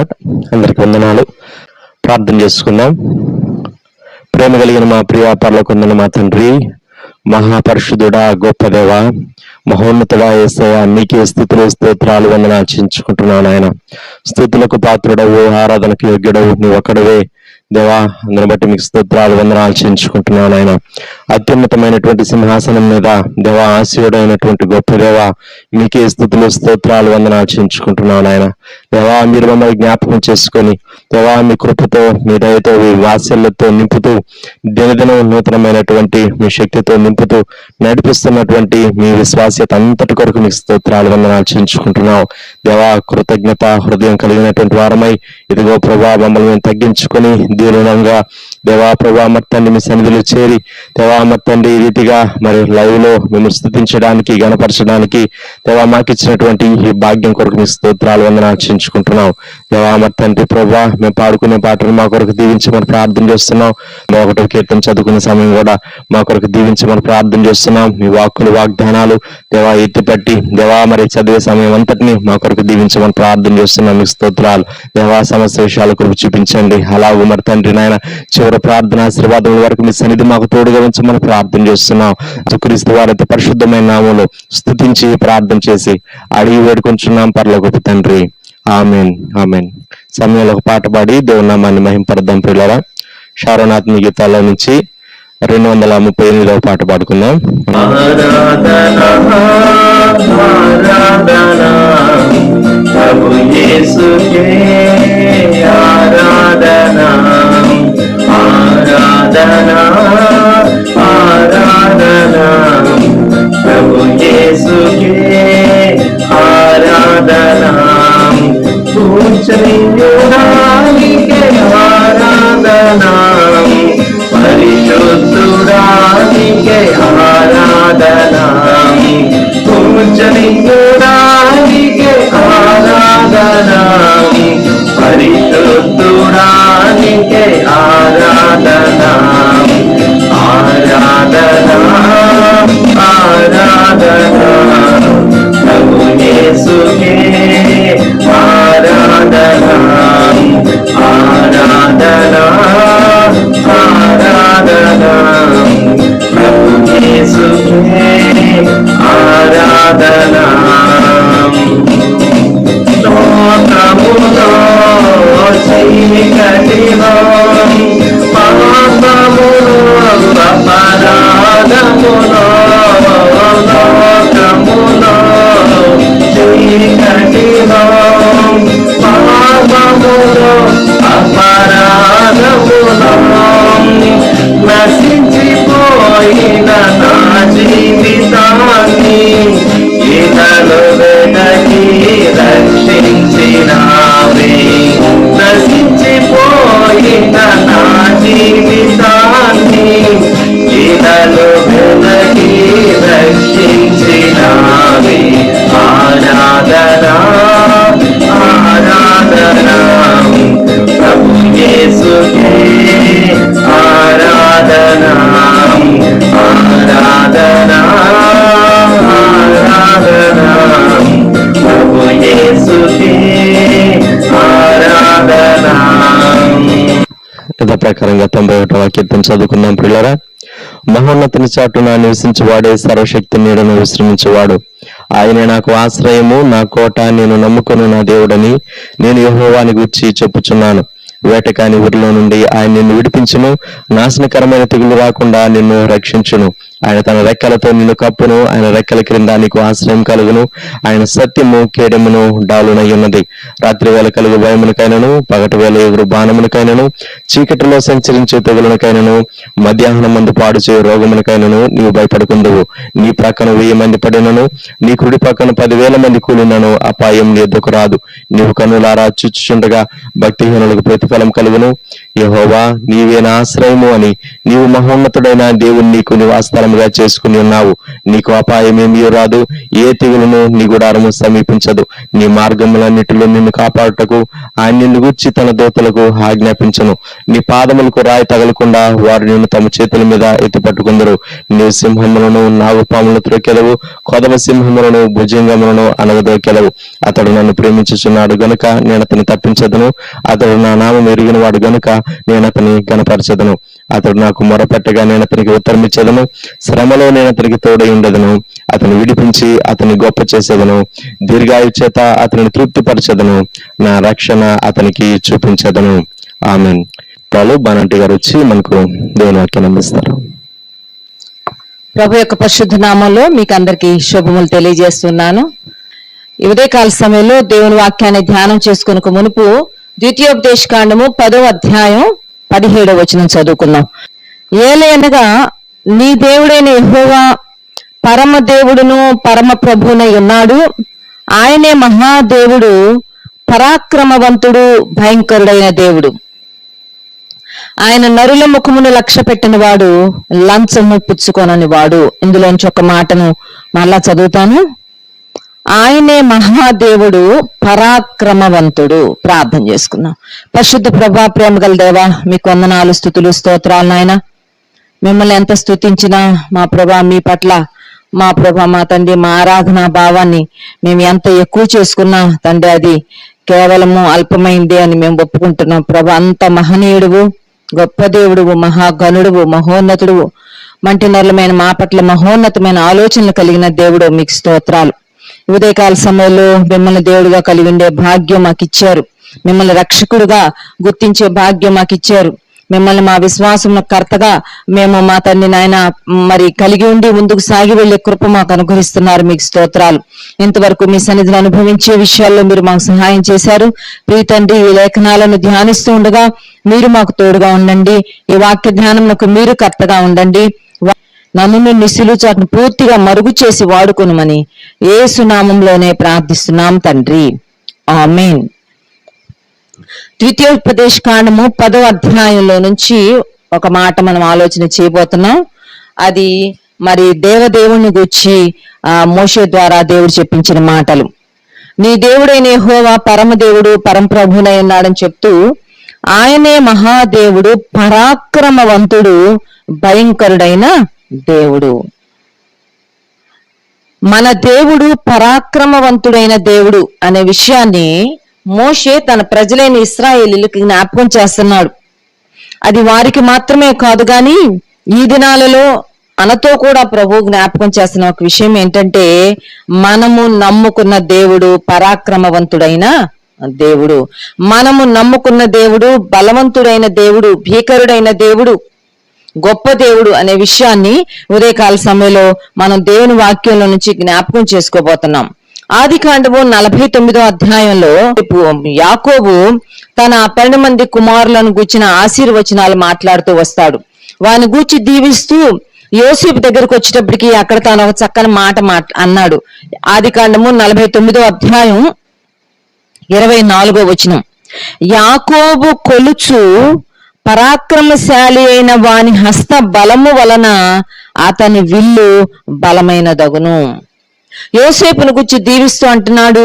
Lord. అందరికి వందనాలు. ప్రార్థన చేసుకుందాం. ప్రేమ కలిగిన మా ప్రియ పరలోకమందున్న మా తండ్రి, మహాపరిశుద్ధుడా, గొప్ప దేవ, మహోన్నతుడా యేసయ్య, మీకే స్తుతులు స్తోత్రాలు వందనాలు చెల్లించుకుంటున్నాను. ఆయన స్తుతులకు పాత్రుడవు, ఆరాధనకు యోగ్యుడవు నువ్వు ఒక్కడవే దేవా. అందుని బట్టి మీకు స్తోత్రాలు వందనాలు చెల్లించుకుంటున్నాను. ఆయన అత్యున్నతమైనటువంటి సింహాసనం మీద దేవా, ఆశీయుడైనటువంటి గొప్ప దేవ, మీకే స్తుతులు స్తోత్రాలు వందనాలు చెల్లించుకుంటున్నాను. ఆయన దేవా, మీరు మమ్మల్ని జ్ఞాపకం చేసుకొని దేవా, మీ కృపతో, మీ దయతో, మీ వాత్సల్యంతో నింపుతూ, దినదినం నూతనమైనటువంటి మీ శక్తితో నింపుతూ నడిపిస్తున్నటువంటి మీ విశ్వాస్యత అంతటి కొరకు మీకు స్తోత్రాలు వందనాలు చెల్లించుకుంటున్నాం. దేవా, కృతజ్ఞత హృదయం కలిగినటువంటి వారమై ఇదిగో ప్రభా, మమ్మల్ని మేము తగ్గించుకొని దీనంగా దేవా ప్రభా తండ్రి మీ సన్నిధిలో చేరి దేవా తండ్రి ఈ రీతిగా మరి లైవ్ లో మేము స్తుతించడానికి, గణపరచడానికి దేవా మాకు ఇచ్చినటువంటి ఈ భాగ్యం కొరకు మీ స్తోత్రాలు వందనాలు చెల్లించుకుంటున్నాం. దేవా తండ్రి ప్రభా, మేము పాడుకునే పాటలు మా కొరకు దీవించమని ప్రార్థన చేస్తున్నాం. 1వ కీర్తన చదువుకునే సమయం కూడా మా కొరకు దీవించమని ప్రార్థన చేస్తున్నాం. మీ వాక్కులు, వాగ్దానాలు దేవా ఎత్తిపట్టి దేవా మరి చదివే సమయం అంతటిని మా కొరకు దీవించమని ప్రార్థన చేస్తున్నాం. మీ స్తోత్రాలు దేవా, సమస్త విషయాల కొరకు చూపించండి. అలాగూ మరి తండ్రి నాయన చివరి ప్రార్థన ఆశీర్వాదం వరకు మీ సన్నిధి మాకు తోడుగా ఉంచమని ప్రార్థన చేస్తున్నాం. క్రీస్తు వారి పరిశుద్ధమైన నామములో స్తుతించి ప్రార్థన చేసి అడిగి వేడుకొంచున్నాం పరలోకపు తండ్రి. Amen, amen. సమయంలో ఒక పాట పాడి దేవుని నామాన్ని మహింపడదాం ప్రియులారా. శారోనాత్మ గీతాల నుంచి 238వ పాట పాడుకుందాం. పరిశుద్ధుడానికే ఆరాధన, పూజనీయుడానికే ఆరాధన, పరిశుద్ధుడానికే ఆరాధన, ఆరాధన, ఆరాధన, ప్రభు యేసుకే ఆరాధన, ఆరాధన, ఆరాధన, ప్రభు యేసుకే ఆరాధన. లోకములో చీకటిలో పాపములో అపరాధములో, లోకములో చీకటిలో పాపములో అపరాధములో నశించిపోయిన నా జీవితాన్ని ఇతను వెనకి రక్షించినావే. నశించిపోయిన నా జీవితాన్ని ఇతను వెనకి రక్షించినావే. ఆరాధన, ఆరాధన, ప్రభు యేసుకే ఆరాధన, ఆరాధన, ఆరాధన, ప్రభు యేసుకే ఆరాధన. యథా ప్రకారంగా 91వ కీర్తన చదువుకుందాం ప్రియులారా. మహోన్నతుని చాటున నివసించువాడే సర్వశక్తి నీడను విశ్రమించేవాడు. ఆయనే నాకు ఆశ్రయము, నా కోట, నేను నమ్ముకొను నా దేవుడని నేను యెహోవాని గూర్చి చెప్పుచున్నాను. వేటకాని ఊరిలో నుండి ఆయన నిన్ను విడిపించును, నాశనకరమైన తెగులు రాకుండా నిన్ను రక్షించును. ఆయన తన రెక్కలతో నిన్ను కప్పును, ఆయన రెక్కల క్రింద నీకు ఆశ్రయం కలుగును. ఆయన సత్యము కేడమును డాలునై ఉన్నది. రాత్రి వేళ కలుగు భయమునకైనను, పగటి వేళ ఎదురు బాణమునకైనను, చీకటిలో సంచరించే తెగులనకైనను, మధ్యాహ్నం మందు పాడు చేయు రోగమునకైనను నీవు భయపడుకుందువు. నీ ప్రక్కన 1000 మంది పడినను, నీ కుడి పక్కన 10,000 మంది కూలినను అపాయం నీ ఎద్దుకు రాదు. నీవు కన్నులారా చూచుచుండగా భక్తిహీనులకు ప్రతిఫలం కలుగును. యెహోవా నీవే నా ఆశ్రయము అని నీవు మహోన్నతుడైన దేవుని నీకు నివాసస్థలముగా చేసుకుని ఉన్నావు. నీకు అపాయమేమీ రాదు, ఏ తెగులును నీ గుడారము సమీపించదు. నీ మార్గములన్నిటిలో నిన్ను కాపాడుటకు ఆయన నిన్ను గూర్చి తన దూతలకు ఆజ్ఞాపించను. నీ పాదములకు రాయి తగలకుండా వారు నిన్ను తమ చేతుల మీద ఎత్తిపట్టుకుందరు. నీవు సింహములను నాగుపాములను త్రొక్కెదవు, కొదవ సింహములను భుజంగములను అనగదొక్కెదవు. అతడు నన్ను ప్రేమించుచున్నాడు గనుక నేను అతని తప్పించదును. అతడు నా నామం ఎరిగిన వాడు గనుక నేను అతని గనపరచదును. అతడు నాకు మొరపెట్టగా నేను అతనికి ఉత్తరం ఇచ్చేదను. శ్రమలో నేను అతనికి తోడై ఉండదను. అతను విడిపించి అతని గొప్ప చేసేదను. దీర్ఘాయు చేత అతనిని తృప్తిపరచదను. నా రక్షణ అతనికి చూపించదను. ఆమెన్. పాలు బానంటి గారు వచ్చి మనకు దేవుని వాక్యాన్ని అందిస్తారు. ప్రభు యొక్క పరిశుద్ధ నామంలో మీకు అందరికీ శుభములు తెలియజేస్తున్నాను. ఈ ఉదయకాల సమయంలో దేవుని వాక్యాన్ని ధ్యానం చేసుకునక మునుపు ద్వితీయోపదేశకాండము 10వ అధ్యాయం 17వ వచనం చదువుకుందాం. ఏలయనగా నీ దేవుడైన యెహోవా పరమ దేవుడును పరమ ప్రభువునై ఉన్నాడు. ఆయనే మహాదేవుడు, పరాక్రమవంతుడు, భయంకరుడైన దేవుడు. ఆయన నరుల ముఖమును లక్ష్య పెట్టిన వాడు, లంచము పుచ్చుకొనని వాడు. ఇందులోంచి ఒక మాటను మళ్ళా చదువుతాను. ఆయనే మహాదేవుడు, పరాక్రమవంతుడు. ప్రార్థన చేసుకుందాం. పరిశుద్ధ ప్రభా, ప్రేమ గల దేవా, మీకు వందనాలు, స్తుతులు, స్తోత్రాలు నాయన. మిమ్మల్ని ఎంత స్తుతించినా మా ప్రభా మీ పట్ల మా ప్రభా మా తండ్రి మా ఆరాధనా భావాన్ని మేము ఎంత ఎక్కువ చేసుకున్నా తండ్రి అది కేవలము అల్పమైందే అని మేము ఒప్పుకుంటున్నాం. ప్రభా, అంత మహనీయుడువు, గొప్ప దేవుడువు, మహాగణుడువు, మహోన్నతుడువు, మంటి నరులమైన మా పట్ల మహోన్నతమైన ఆలోచనలు కలిగిన దేవుడు, మీకు స్తోత్రాలు. ఉదయకాల సమయంలో మిమ్మల్ని దేవుడుగా కలిగి ఉండే భాగ్యం మాకు ఇచ్చారు. మిమ్మల్ని రక్షకుడుగా గుర్తించే భాగ్యం మాకు ఇచ్చారు. మిమ్మల్ని మా విశ్వాసం కర్తగా మేము మా తండ్రి నాయన మరి కలిగి ఉండి ముందుకు సాగి వెళ్లే కృప మాకు అనుగ్రహిస్తున్నారు. మీకు స్తోత్రాలు. ఇంతవరకు మీ సన్నిధిని అనుభవించే విషయాల్లో మీరు మాకు సహాయం చేశారు. ప్రియ తండ్రి, ఈ లేఖనాలను ధ్యానిస్తూ ఉండగా మీరు మాకు తోడుగా ఉండండి. ఈ వాక్య ధ్యానంకు మీరు కర్తగా ఉండండి. నన్ను నిస్సులు చాటును పూర్తిగా మరుగు చేసి వాడుకొనుమని యేసు నామంలోనే ప్రార్థిస్తున్నాం తండ్రి. ఆమేన్. ద్వితీయోపదేశకాండము 10వ అధ్యాయంలో నుంచి ఒక మాట మనం ఆలోచన చేయబోతున్నాం. అది మరి దేవదేవుని గూర్చి మోషే ద్వారా దేవుడు చెప్పించిన మాటలు. నీ దేవుడైన యెహోవా పరమదేవుడు, పరమప్రభునై ఉన్నాడని చెప్తూ ఆయనే మహాదేవుడు, పరాక్రమవంతుడు, భయంకరుడైన దేవుడు. మన దేవుడు పరాక్రమవంతుడైన దేవుడు అనే విషయాన్ని మోషే తన ప్రజలైన ఇశ్రాయేలీయులకు జ్ఞాపకం చేస్తున్నాడు. అది వారికి మాత్రమే కాదు గాని ఈ దినాలలో మనతో కూడా ప్రభు జ్ఞాపకం చేస్తున్న ఒక విషయం ఏంటంటే, మనము నమ్ముకున్న దేవుడు పరాక్రమవంతుడైన దేవుడు. మనము నమ్ముకున్న దేవుడు బలవంతుడైన దేవుడు, భీకరుడైన దేవుడు, గొప్ప దేవుడు అనే విషయాన్ని ఉదయకాల సమయంలో మనం దేవుని వాక్యంలో నుంచి జ్ఞాపకం చేసుకోబోతున్నాం. ఆదికాండము 49వ అధ్యాయంలో యాకోబు తన 12 మంది కుమారులను గూర్చిన ఆశీర్వచనాలు మాట్లాడుతూ వస్తాడు. వాని గూర్చి దీవిస్తూ యోసేపు దగ్గరకు వచ్చేటప్పటికి అక్కడ తాను ఒక చక్కని మాట అన్నాడు. ఆదికాండము 49వ అధ్యాయం 24వ వచనం. యాకోబు కొలుచు పరాక్రమశాలి అయిన వాని హస్త బలము వలన అతని విల్లు బలమైనదగును. యోసేపును గురించి దీవిస్తూ అంటున్నాడు,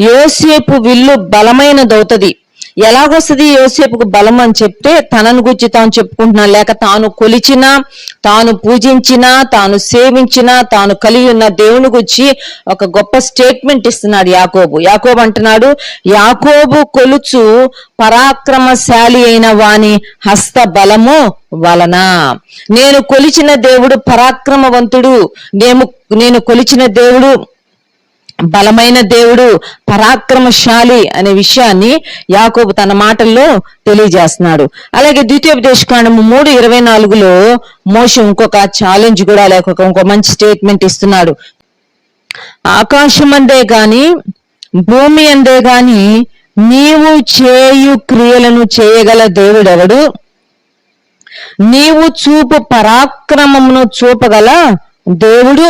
యోసేపు విల్లు బలమైనదవుతుంది. ఎలాగొస్తుంది యోసేపుకు బలం అని చెప్తే, తనను గురించి తాను చెప్పుకుంటున్నా, లేక తాను కొలిచినా, తాను పూజించినా, తాను సేవించినా, తాను కలిగి ఉన్న దేవుని గురించి ఒక గొప్ప స్టేట్మెంట్ ఇస్తున్నాడు యాకోబు. యాకోబు అంటున్నాడు, యాకోబు కొలుచు పరాక్రమశాలి అయిన వాని హస్త బలము వలన. నేను కొలిచిన దేవుడు పరాక్రమవంతుడు, నేను కొలిచిన దేవుడు బలమైన దేవుడు, పరాక్రమశాలి అనే విషయాన్ని యాకోబు తన మాటల్లో తెలియజేస్తున్నాడు. అలాగే ద్వితీయోపదేశకాండము 3:24లో మోషే ఇంకొక ఛాలెంజ్ కూడా లేక ఇంకో మంచి స్టేట్మెంట్ ఇస్తున్నాడు. ఆకాశం అందే గాని భూమి అందే గాని నీవు చేయు క్రియలను చేయగల దేవుడెవడు? నీవు చూపు పరాక్రమమును చూపగల దేవుడు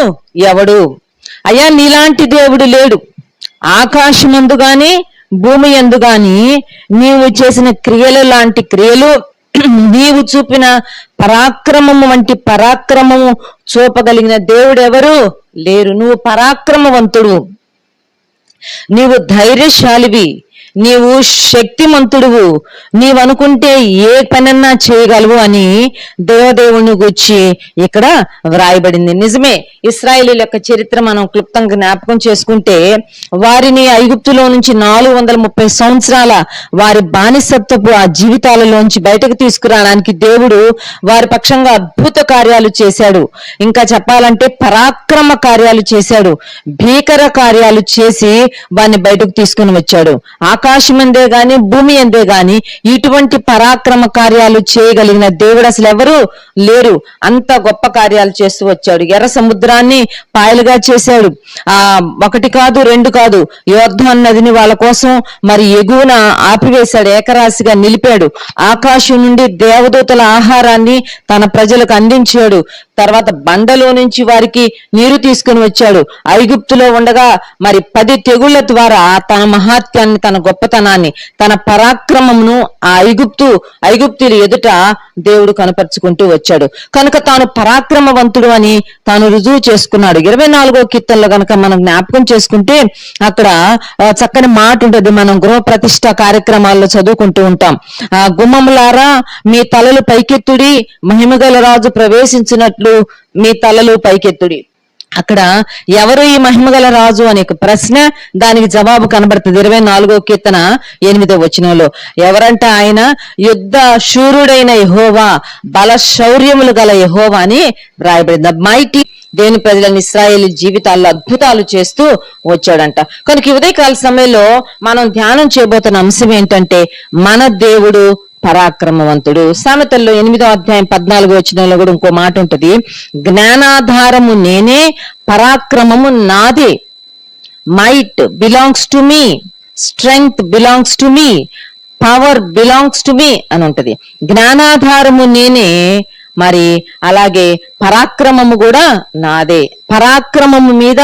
ఎవడు? అయ్యా, నీలాంటి దేవుడు లేడు. ఆకాశమందు గాని భూమి యందు గాని నీవు చేసిన క్రియలు లాంటి క్రియలు, నీవు చూపిన పరాక్రమము వంటి పరాక్రమము చూపగలిగిన దేవుడు ఎవరు లేరు. నువ్వు పరాక్రమవంతుడు, నీవు ధైర్యశాలివి, నీవు శక్తిమంతుడువు, నీవనుకుంటే ఏ పనన్నా చేయగలవు అని దేవదేవుని గురించి ఇక్కడ వ్రాయబడింది. నిజమే, ఇశ్రాయేలీయుల యొక్క చరిత్ర మనం క్లుప్తంగా జ్ఞాపకం చేసుకుంటే, వారిని ఐగుప్తులో నుంచి 430 సంవత్సరాల వారి బానిసత్వపు ఆ జీవితాలలోంచి బయటకు తీసుకురావడానికి దేవుడు వారి పక్షంగా అద్భుత కార్యాలు చేశాడు. ఇంకా చెప్పాలంటే పరాక్రమ కార్యాలు చేశాడు, భీకర కార్యాలు చేసి వారిని బయటకు తీసుకుని వచ్చాడు. ఆకాశం అందే గాని భూమి అందే గాని ఇటువంటి పరాక్రమ కార్యాలు చేయగలిగిన దేవుడు అసలు ఎవరు లేరు. అంత గొప్ప కార్యాలు చేస్తూ వచ్చాడు. ఎర్ర సముద్రాన్ని పాయలుగా చేశాడు. ఒకటి కాదు, రెండు కాదు, యోర్దాను నదిని వాళ్ళ కోసం మరి ఎగువన ఆపివేశాడు, ఏకరాశిగా నిలిపాడు. ఆకాశం నుండి దేవదూతల ఆహారాన్ని తన ప్రజలకు అందించాడు. తర్వాత బండలో నుంచి వారికి నీరు తీసుకుని వచ్చాడు. ఐగుప్తులో ఉండగా మరి 10 తెగుళ్ల ద్వారా తన మహాత్యాన్ని, తన గొప్పతనాన్ని, తన పరాక్రమమును ఆ ఐగుప్తుల ఎదుట దేవుడు కనపరుచుకుంటూ వచ్చాడు. కనుక తాను పరాక్రమవంతుడు అని తాను రుజువు చేసుకున్నాడు. 24వ కీర్తనలో కనుక మనం జ్ఞాపకం చేసుకుంటే అక్కడ చక్కని మాట ఉంటుంది. మనం గృహ ప్రతిష్ట కార్యక్రమాల్లో చదువుకుంటూ ఉంటాం. గుమ్మములారా మీ తలలు పైకెత్తుడి, మహిమగల రాజు ప్రవేశించినట్లు మీ తలలు పైకెత్తుడి. అక్కడ ఎవరు ఈ మహిమగల రాజు అనే ప్రశ్న, దానికి జవాబు కనబడుతుంది 24వ కీర్తన 8వ వచనంలో. ఎవరంట ఆయన? యుద్ధ శూరుడైన యెహోవా, బల శౌర్యములు గల యెహోవా అని రాయబడింది. మైటీ దేవుని ప్రజలను ఇశ్రాయేలీ జీవితాల్లో అద్భుతాలు చేస్తూ వచ్చాడంట. కనుక ఉదయకాల సమయంలో మనం ధ్యానం చేయబోతున్న అంశం ఏంటంటే, మన దేవుడు పరాక్రమవంతుడు. సామెతల్లో 8వ అధ్యాయం 14వ వచనంలో కూడా ఇంకో మాట ఉంటది, జ్ఞానాధారము నేనే, పరాక్రమము నాదే. Might belongs to me, strength belongs to me, power belongs to me అని ఉంటది. జ్ఞానాధారము నేనే, మరి అలాగే పరాక్రమము కూడా నాదే. పరాక్రమము మీద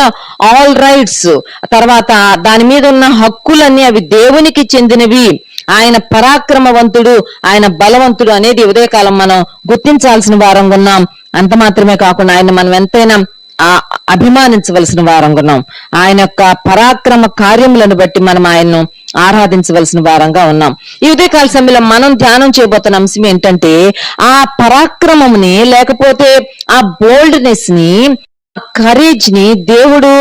ఆల్ రైట్స్, తర్వాత దాని మీద ఉన్న హక్కులన్నీ అవి దేవునికి చెందినవి. ఆయన పరాక్రమవంతుడు, ఆయన బలవంతుడు అనేది ఉదయకాలం మనం గుర్తించాల్సిన వారంగా ఉన్నాం. అంత మాత్రమే కాకుండా ఆయన మనం ఎంతైనా అభిమానించవలసిన వారంగా ఉన్నాం. ఆయన యొక్క పరాక్రమ కార్యములను బట్టి మనం ఆయన్ను ఆరాధించవలసిన వారంగా ఉన్నాం. ఈ ఉదయకాల సమయంలో మనం ధ్యానం చేయబోతున్న అంశం ఏంటంటే, ఆ పరాక్రమముని లేకపోతే ఆ బోల్డ్నెస్ ని, కరేజ్ ని దేవుడు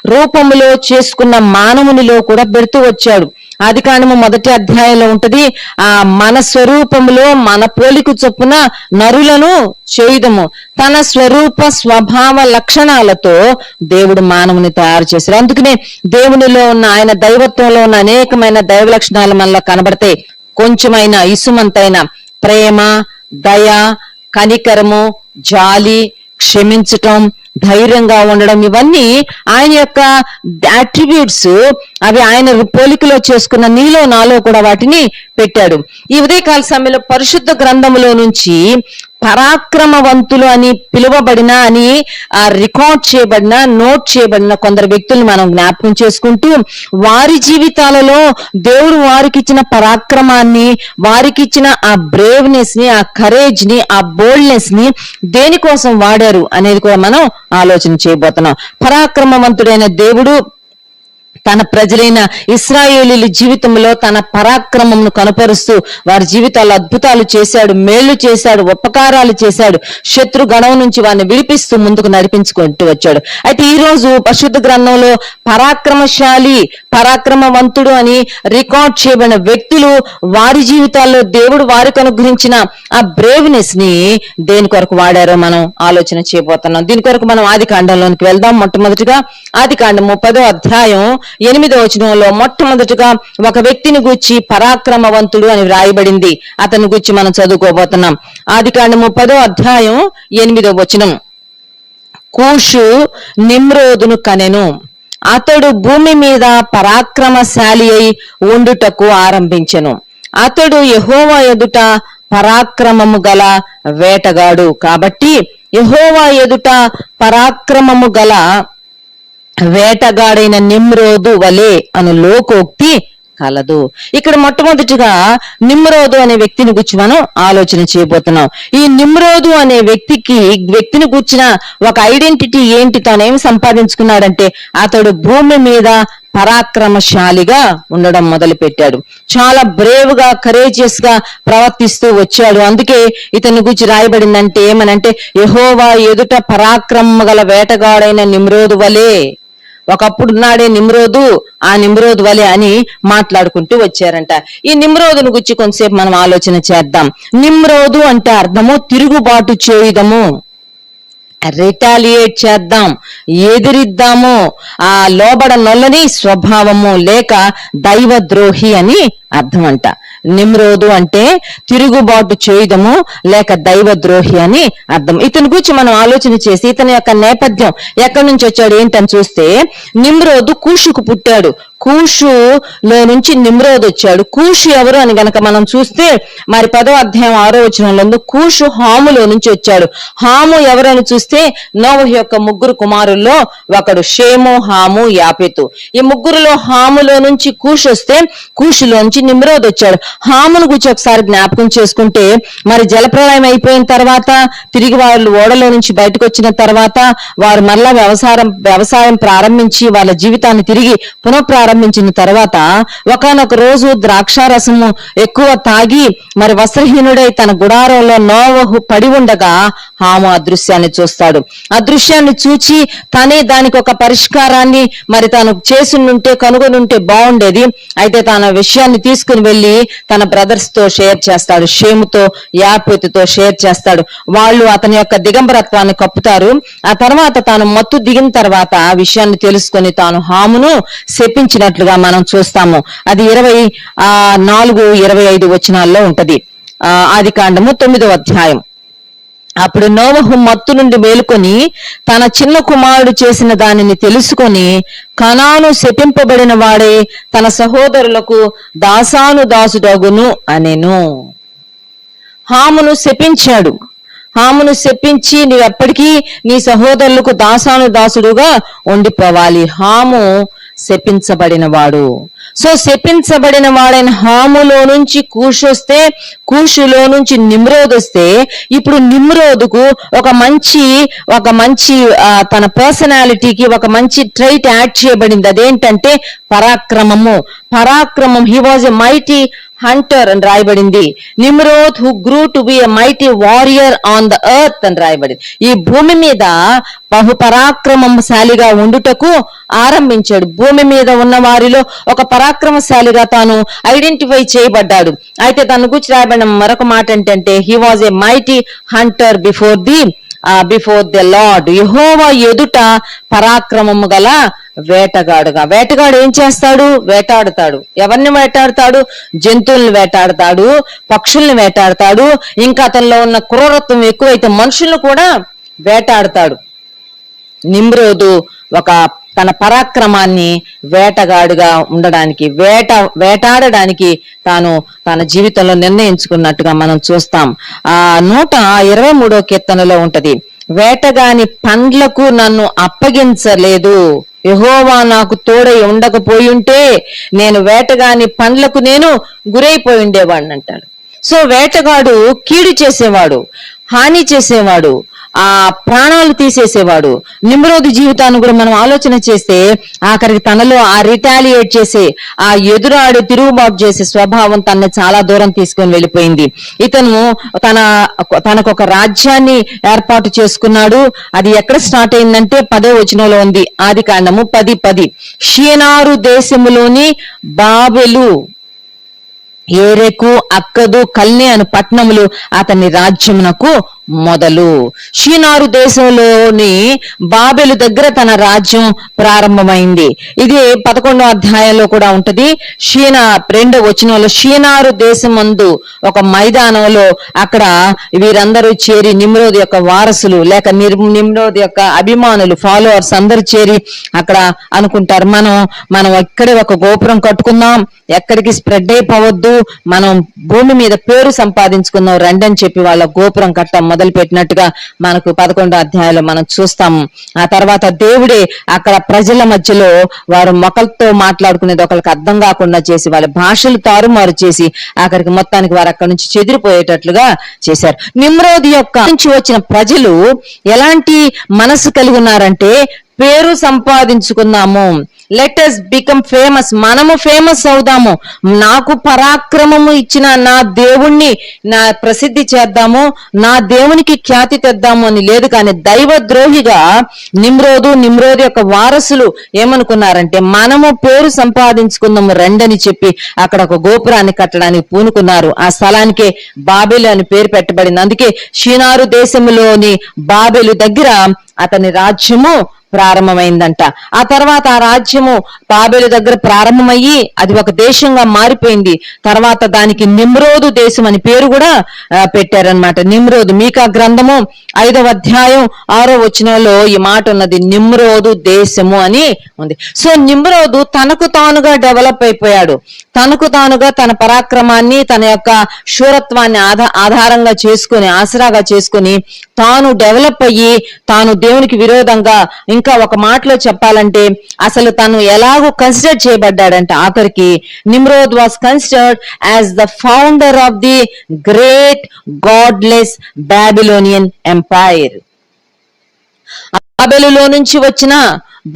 రూపములో చేసుకున్న మానవునిలో కూడా పెడుతూ వచ్చాడు. ఆదికాండము 1వ అధ్యాయంలో ఉంటది, మన స్వరూపములో మన పోలిక చొప్పున నరులను చేయుదము. తన స్వరూప స్వభావ లక్షణాలతో దేవుడు మానవుని తయారు చేశాడు. అందుకనే దేవునిలో ఉన్న, ఆయన దైవత్వంలో ఉన్న అనేకమైన దైవ లక్షణాలు మనలో కనబడతాయి. కొంచెమైన ఇసుమంతైన ప్రేమ, దయ, కనికరము, జాలి, క్షమించటం, ధైర్యంగా ఉండడం, ఇవన్నీ ఆయన యొక్క అట్రిబ్యూట్స్. అవి ఆయన పోలికలో చేసుకున్న నీలో నాలో కూడా వాటిని పెట్టాడు. ఈ ఉదయకాల సమయంలో పరిశుద్ధ గ్రంథములో నుంచి పరాక్రమవంతులు అని పిలువబడిన, అని రికార్డ్ చేయబడిన, నోట్ చేయబడిన కొందరు వ్యక్తుల్ని మనం జ్ఞాపకం చేసుకుంటూ, వారి జీవితాలలో దేవుడు వారికి ఇచ్చిన పరాక్రమాన్ని, వారికి ఇచ్చిన ఆ బ్రేవ్నెస్ ని, ఆ కరేజ్ ని, ఆ బోల్డ్నెస్ ని దేనికోసం వాడారు అనేది కూడా మనం ఆలోచన చేయబోతున్నాం. పరాక్రమవంతుడైన దేవుడు తన ప్రజలైన ఇశ్రాయేలీయుల జీవితంలో తన పరాక్రమమును కనపరుస్తూ వారి జీవితాల్లో అద్భుతాలు చేశాడు, మేళ్లు చేశాడు, ఉపకారాలు చేశాడు, శత్రు గణం నుంచి వారిని విడిపిస్తూ ముందుకు నడిపించుకుంటూ వచ్చాడు. అయితే ఈ రోజు పరిశుద్ధ గ్రంథంలో పరాక్రమశాలి, పరాక్రమవంతుడు అని రికార్డ్ చేయబడిన వ్యక్తులు, వారి జీవితాల్లో దేవుడు వారికి అనుగ్రహించిన ఆ బ్రేవ్నెస్ ని దేని కొరకు వాడారో మనం ఆలోచన చేయబోతున్నాం. దీని కొరకు మనం ఆదికాండంలోనికి వెళ్దాం. మొట్టమొదటిగా ఆదికాండము 10వ అధ్యాయం 8వ వచనంలో మొట్టమొదటిగా ఒక వ్యక్తిని గూర్చి పరాక్రమవంతుడు అని వ్రాయబడింది. అతని గురించి మనం చదువుకోబోతున్నాం. ఆదికాండము 10వ అధ్యాయం 8వ వచనం, కూషు నిమ్రోదును కనెను, అతడు భూమి మీద పరాక్రమశాలి అయి ఉండుటకు ఆరంభించెను. అతడు యెహోవా ఎదుట పరాక్రమము గల వేటగాడు. కాబట్టి యెహోవా ఎదుట పరాక్రమము గల వేటగాడైన నిమ్రోదు వలె అను లోకోక్తి కలదు. ఇక్కడ మొట్టమొదటిగా నిమ్రోదు అనే వ్యక్తిని గురించి మనం ఆలోచన చేయబోతున్నాం. ఈ నిమ్రోదు అనే వ్యక్తిని కూర్చిన ఒక ఐడెంటిటీ ఏంటి, తానేం సంపాదించుకున్నాడంటే అతడు భూమి మీద పరాక్రమశాలిగా ఉండడం మొదలు పెట్టాడు. చాలా బ్రేవ్ గా, కరేజియస్ గా ప్రవర్తిస్తూ వచ్చాడు. అందుకే ఇతని గురించి రాయబడిందంటే ఏమనంటే, యెహోవా ఎదుట పరాక్రమ గల వేటగాడైన నిమ్రోదు వలె. ఒకప్పుడు నాడే నిమ్రోదు, ఆ నిమ్రోదు వలె అని మాట్లాడుకుంటూ వచ్చారంట. ఈ నిమ్రోదును గురించి కొంతసేపు మనం ఆలోచన చేద్దాం. నిమ్రోదు అంటే అర్థము తిరుగుబాటు చేయుదము, రిటాలియేట్ చేద్దాం, ఎదిరిద్దాము, ఆ లోబడనొల్లని స్వభావము లేక దైవద్రోహి అని అర్థం అంట. నిమ్రోదు అంటే తిరుగుబాటు చేయడము లేక దైవద్రోహి అని అర్థం. ఇతని గురించి మనం ఆలోచన చేసి ఇతని యొక్క నేపథ్యం ఎక్కడి నుంచి వచ్చాడు ఏంటని చూస్తే, నిమ్రోదు కూషుకు పుట్టాడు. కూషులో నుంచి నిమ్రోదు వచ్చాడు. కూషు ఎవరు అని గనక మనం చూస్తే మరి 10వ అధ్యాయం 6వ వచనంలో కూషు హాములో నుంచి వచ్చాడు. హాము ఎవరని చూస్తే నోవహు యొక్క 3 కుమారుల్లో ఒకడు. షేము, హాము, యాపెతు. ఈ ముగ్గురులో హాములో నుంచి కూషు వస్తే కూషులోంచి నిమ్రోదు వచ్చాడు. హామును గురించి ఒకసారి జ్ఞాపకం చేసుకుంటే, మరి జలప్రళయం అయిపోయిన తర్వాత తిరిగి వాళ్ళు ఓడలో నుంచి బయటకు వచ్చిన తర్వాత వారు మరలా వ్యవసాయం ప్రారంభించి వాళ్ళ జీవితాన్ని తిరిగి పునఃప్రారంభించిన తర్వాత ఒకానొక రోజు ద్రాక్షారసము ఎక్కువ తాగి మరి వస్త్రహీనుడై తన గుడారంలో నోవహు పడి ఉండగా హాము ఆ దృశ్యాన్ని చూస్తాడు. ఆ దృశ్యాన్ని చూచి తనే దానికి ఒక పరిష్కారాన్ని మరి తాను చేసుంటే కనుగొనుంటే బాగుండేది. అయితే తన విషయాన్ని తీసుకుని వెళ్లి తన బ్రదర్స్ తో షేర్ చేస్తాడు. షేముతో, యాపెతుతో షేర్ చేస్తాడు. వాళ్ళు అతని యొక్క దిగంబరత్వాన్ని కప్పుతారు. ఆ తర్వాత తాను మత్తు దిగిన తర్వాత ఆ విషయాన్ని తెలుసుకొని తాను హామును శపించినట్లుగా మనం చూస్తాము. అది 24-25 వచనాల్లో ఉంటది. ఆదికాండము 9వ అధ్యాయం. అప్పుడు నోవహు మత్తు నుండి మేలుకొని తన చిన్న కుమారుడు చేసిన దానిని తెలుసుకొని, కనాను శపింపబడిన వాడే తన సహోదరులకు దాసుడగును అనెను. హామును శపించాడు. హామును శపించి నువ్వెప్పటికీ నీ సహోదరులకు దాసుడుగా ఉండిపోవాలి. హాము శపించబడిన వాడు. సో శపించబడిన వాడైన హాములో నుంచి కూషొస్తే, కూషులో నుంచి నిమ్రోదు వస్తే, ఇప్పుడు నిమ్రోదుకు ఒక మంచి తన పర్సనాలిటీకి ఒక మంచి ట్రైట్ యాడ్ చేయబడింది. అదేంటంటే పరాక్రమం. He was a mighty hunter అని రాయబడింది. Nimrod who grew to be a mighty warrior on the earth అని రాయబడింది. ఈ భూమి మీద బహుపరాక్రమశాలిగా ఉండుటకు ఆరంభించాడు. భూమి మీద ఉన్న వారిలో ఒక పరాక్రమశాలిగా తాను ఐడెంటిఫై చేయబడ్డాడు. అయితే తన గురించి రాయబడిన మరొక మాట ఏంటంటే, he was a mighty hunter before the Lord. యెహోవా ఎదుట పరాక్రమము గల వేటగాడుగా. వేటగాడు ఏం చేస్తాడు? వేటాడుతాడు. ఎవరిని వేటాడుతాడు? జంతువుల్ని వేటాడుతాడు, పక్షుల్ని వేటాడుతాడు. ఇంకా అతనిలో ఉన్న క్రూరత్వం ఎక్కువైతే మనుషులను కూడా వేటాడుతాడు. నిమ్రోదు తన పరాక్రమాన్ని వేటగాడుగా ఉండడానికి, వేటాడడానికి తాను తన జీవితంలో నిర్ణయించుకున్నట్టుగా మనం చూస్తాం. 123వ కీర్తనలో ఉంటది, వేటగాని పండ్లకు నన్ను అప్పగించలేదు, యెహోవా నాకు తోడై ఉండకపోయుంటే నేను వేటగాని పండ్లకు నేను గురైపోయి ఉండేవాడిని అంటాడు. సో వేటగాడు కీడు చేసేవాడు, హాని చేసేవాడు, ఆ ప్రాణాలు తీసేసేవాడు. నిమ్రోదు జీవితాన్ని కూడా మనం ఆలోచన చేస్తే ఆఖరికి తనలో ఆ రిటాలియేట్ చేసే, ఆ ఎదురాడు తిరుగుబాటు చేసే స్వభావం తనని చాలా దూరం తీసుకొని వెళ్ళిపోయింది. ఇతను తనకు ఒక రాజ్యాన్ని ఏర్పాటు చేసుకున్నాడు. అది ఎక్కడ స్టార్ట్ అయిందంటే 10వ వచనంలో ఉంది. ఆదికాండము 10:10. షీనారు దేశములోని బాబెలు, ఏరెకు, అక్కదు, కల్నే అను పట్టణములు అతని రాజ్యమునకు మొదలు. షీనారు దేశంలోని బాబెలు దగ్గర తన రాజ్యం ప్రారంభమైంది. ఇది 11వ అధ్యాయంలో కూడా ఉంటది. 2వ వచనంలో షీనారు దేశమందు ఒక మైదానంలో అక్కడ వీరందరూ చేరి నిమ్రోదు యొక్క వారసులు లేక నిమ్రోదు యొక్క అభిమానులు, ఫాలోవర్స్ అందరూ చేరి అక్కడ అనుకుంటారు, మనం ఇక్కడే ఒక గోపురం కట్టుకుందాం, ఎక్కడికి స్ప్రెడ్ అయిపోవద్దు, మనం భూమి మీద పేరు సంపాదించుకుందాం రండి అని చెప్పి వాళ్ళ గోపురం కట్ట మొదలు పెట్టినట్టుగా మనకు 11వ అధ్యాయంలో మనం చూస్తాము. ఆ తర్వాత దేవుడే అక్కడ ప్రజల మధ్యలో వారు మొక్కలతో మాట్లాడుకునేది ఒకరికి అర్థం కాకుండా చేసి వాళ్ళ భాషలు తారుమారు చేసి ఆఖరికి మొత్తానికి వారు అక్కడి నుంచి చెదిరిపోయేటట్లుగా చేశారు. నిమ్రోదు యొక్క నుంచి వచ్చిన ప్రజలు ఎలాంటి మనసు కలిగి ఉన్నారంటే, పేరు సంపాదించుకుందాము, లెట్ us బికమ్ ఫేమస్, మనము ఫేమస్ అవుదాము, నాకు పరాక్రమము ఇచ్చిన నా దేవుణ్ణి నా ప్రసిద్ధి చేద్దాము, నా దేవునికి ఖ్యాతి తెద్దాము అని లేదు. కానీ దైవద్రోహిగా నిమ్రోదు యొక్క వారసులు ఏమనుకున్నారంటే, మనము పేరు సంపాదించుకుందాము రెండని చెప్పి అక్కడ ఒక గోపురాన్ని కట్టడానికి పూనుకున్నారు. ఆ స్థలానికే బాబెలు అని పేరు పెట్టబడింది. అందుకే షీనారు దేశంలోని బాబెలు దగ్గర అతని రాజ్యము ప్రారంభమైందంట. ఆ తర్వాత ఆ రాజ్యము బాబెలు దగ్గర ప్రారంభమయ్యి అది ఒక దేశంగా మారిపోయింది. తర్వాత దానికి నిమ్రోదు దేశం అని పేరు కూడా పెట్టారనమాట. నిమ్రోదు. మీకా గ్రంథము 5వ అధ్యాయం 6వ వచనంలో ఈ మాట ఉన్నది, నిమ్రోదు దేశము అని ఉంది. సో నిమ్రోదు తనకు తానుగా డెవలప్ అయిపోయాడు. తనకు తానుగా తన పరాక్రమాన్ని, తన యొక్క శూరత్వాన్ని ఆధారంగా చేసుకుని, ఆసరాగా చేసుకుని తాను డెవలప్ అయ్యి తాను దేవునికి విరోధంగా, ఇంకా ఒక మాటలో చెప్పాలంటే అసలు తను ఎలాగో కన్సిడర్ చేయబడ్డాడంటే ఆఖరికి Nimrod was considered as the founder of the great godless Babylonian empire. బాబెలులో నుంచి వచ్చిన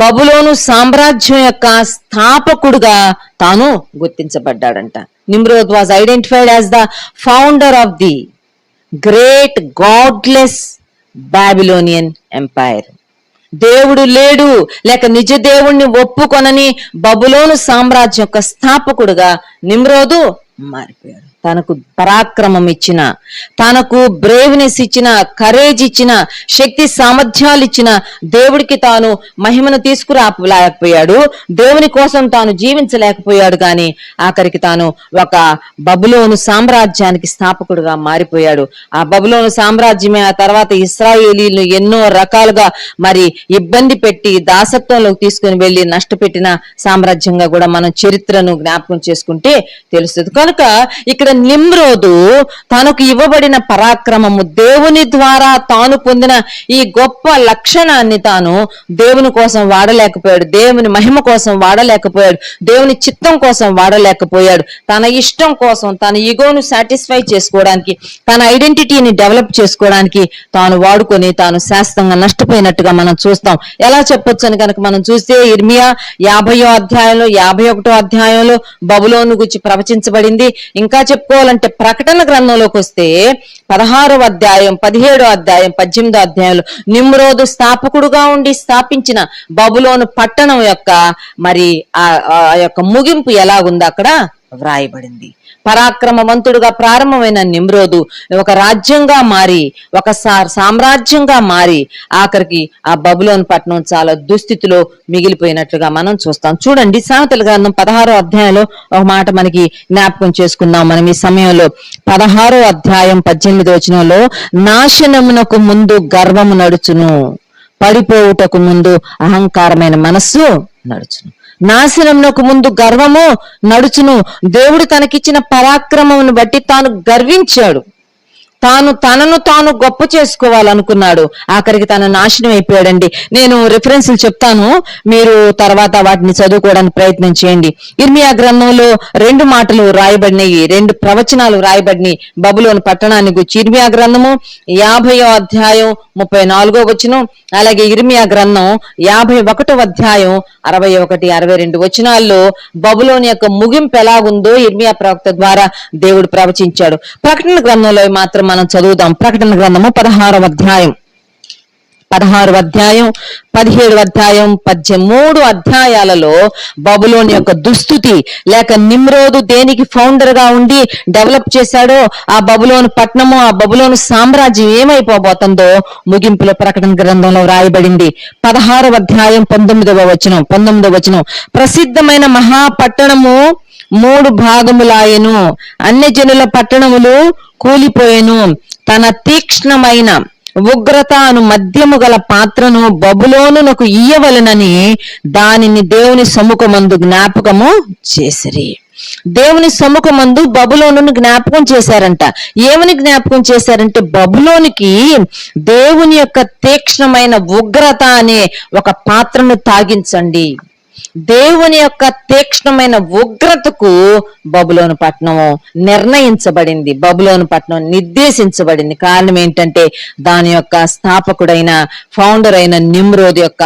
బబులోను సామ్రాజ్యం యొక్క స్థాపకుడుగా తాను గుర్తించబడ్డాడంట. Nimrod was identified as the founder of the great godless Babylonian empire. దేవుడు లేడు లేక నిజ దేవుణ్ణి ఒప్పుకొనని బబులోను సామ్రాజ్యం యొక్క స్థాపకుడుగా నిమ్రోదు మారిపోయాడు. తనకు పరాక్రమం ఇచ్చిన, తనకు బ్రేవ్నెస్ ఇచ్చిన, కరేజ్ ఇచ్చిన, శక్తి సామర్థ్యాలు ఇచ్చిన దేవుడికి తాను మహిమను తీసుకురాలేకపోయాడు. దేవుని కోసం తాను జీవించలేకపోయాడు. కానీ ఆఖరికి తాను ఒక బబులోను సామ్రాజ్యానికి స్థాపకుడుగా మారిపోయాడు. ఆ బబులోను సామ్రాజ్యమే ఆ తర్వాత ఇశ్రాయేలీలను ఎన్నో రకాలుగా మరి ఇబ్బంది పెట్టి దాసత్వంలోకి తీసుకుని వెళ్లి నష్టపెట్టిన సామ్రాజ్యంగా కూడా మనం చరిత్రను జ్ఞాపకం చేసుకుంటే తెలుస్తుంది. కనుక ఇక్కడ నిమ్రోదు తనకు ఇవ్వబడిన పరాక్రమము, దేవుని ద్వారా తాను పొందిన ఈ గొప్ప లక్షణాన్ని తాను దేవుని కోసం వాడలేకపోయాడు, దేవుని మహిమ కోసం వాడలేకపోయాడు, దేవుని చిత్తం కోసం వాడలేకపోయాడు. తన ఇష్టం కోసం, తన ఈగోను సాటిస్ఫై చేసుకోవడానికి, తన ఐడెంటిటీని డెవలప్ చేసుకోవడానికి తాను వాడుకొని తాను శాస్త్రంగా నష్టపోయినట్టుగా మనం చూస్తాం. ఎలా చెప్పొచ్చు అని కనుక మనం చూస్తే ఇర్మియా 50వ అధ్యాయంలో 51వ అధ్యాయంలో బబులోను గురించి ప్రవచించబడింది. ఇంకా చెప్పుకోవాలంటే ప్రకటన గ్రంథంలోకి వస్తే 16వ అధ్యాయం, 17వ అధ్యాయం, 18వ అధ్యాయంలో నిమ్రోదు స్థాపకుడుగా ఉండి స్థాపించిన బబులోను పట్టణం యొక్క మరి ఆ యొక్క ముగింపు ఎలాగుందో అక్కడ వ్రాయబడింది. పరాక్రమవంతుడుగా ప్రారంభమైన నిమ్రోదు ఒక రాజ్యంగా మారి, ఒక సామ్రాజ్యంగా మారి ఆఖరికి ఆ బబులోను పట్టణం చాలా దుస్థితిలో మిగిలిపోయినట్లుగా మనం చూస్తాం. చూడండి, సామెతల గ్రంథం 16వ అధ్యాయంలో ఒక మాట మనకి జ్ఞాపకం చేసుకుందాం మనం ఈ సమయంలో. 16వ అధ్యాయం 18వ వచనంలో, నాశనమునకు ముందు గర్వము నడుచును, పడిపోవుటకు ముందు అహంకారమైన మనస్సు నడుచును. నాశనమునకు ముందు గర్వము నడుచును. దేవుడు తనకిచ్చిన పరాక్రమమును బట్టి తాను గర్వించాడు. తనను తాను గొప్ప చేసుకోవాలనుకున్నాడు. ఆఖరికి తన నాశనం అయిపోయాడండి. నేను రిఫరెన్స్లు చెప్తాను, మీరు తర్వాత వాటిని చదువుకోవడానికి ప్రయత్నం చేయండి. ఇర్మియా గ్రంథంలో 2 మాటలు రాయబడినాయి, 2 ప్రవచనాలు రాయబడినాయి బబులోను పట్టణాన్ని గురించి. ఇర్మియా గ్రంథము 50వ అధ్యాయం 34వ వచనం, అలాగే ఇర్మియా గ్రంథం 51వ అధ్యాయం 61, 62 వచనాల్లో బబులోను యొక్క ముగింపు ఎలాగుందో ఇర్మియా ప్రవక్త ద్వారా దేవుడు ప్రవచించాడు. ప్రకటన గ్రంథంలో మాత్రం మనం చదువుదాం. ప్రకటన గ్రంథము 16వ అధ్యాయం, 16వ అధ్యాయం, 17వ అధ్యాయం, 13 అధ్యాయాలలో బబులోను యొక్క దుస్థితి లేక నిమ్రోదు దేనికి ఫౌండర్ గా ఉండి డెవలప్ చేశాడో ఆ బబులోను పట్టణము, ఆ బబులోను సామ్రాజ్యం ఏమైపోబోతుందో ముగింపులో ప్రకటన గ్రంథంలో రాయబడింది. 16వ అధ్యాయం 19వ వచనం, ప్రసిద్ధమైన మహాపట్టణము 3 భాగములాయెను, అన్యజనుల పట్టణములు కూలిపోయెను, తన తీక్ష్ణమైన ఉగ్రత అను మద్యము గల పాత్రను బబులోనునకు ఇయ్యవలెనని దానిని దేవుని సముఖమందు జ్ఞాపకము చేసిరి. దేవుని సముఖమందు బబులోనును జ్ఞాపకం చేశారంట. ఏమని జ్ఞాపకం చేశారంటే, బబులోనికి దేవుని యొక్క తీక్ష్ణమైన ఉగ్రత అనే ఒక పాత్రను తాగించండి. దేవుని యొక్క తీక్ష్ణమైన ఉగ్రతకు బబులోను పట్టణం నిర్ణయించబడింది, బబులోను పట్టణం నిర్దేశించబడింది. కారణం ఏంటంటే, దాని యొక్క స్థాపకుడైన ఫౌండర్ అయిన నిమ్రోద్ యొక్క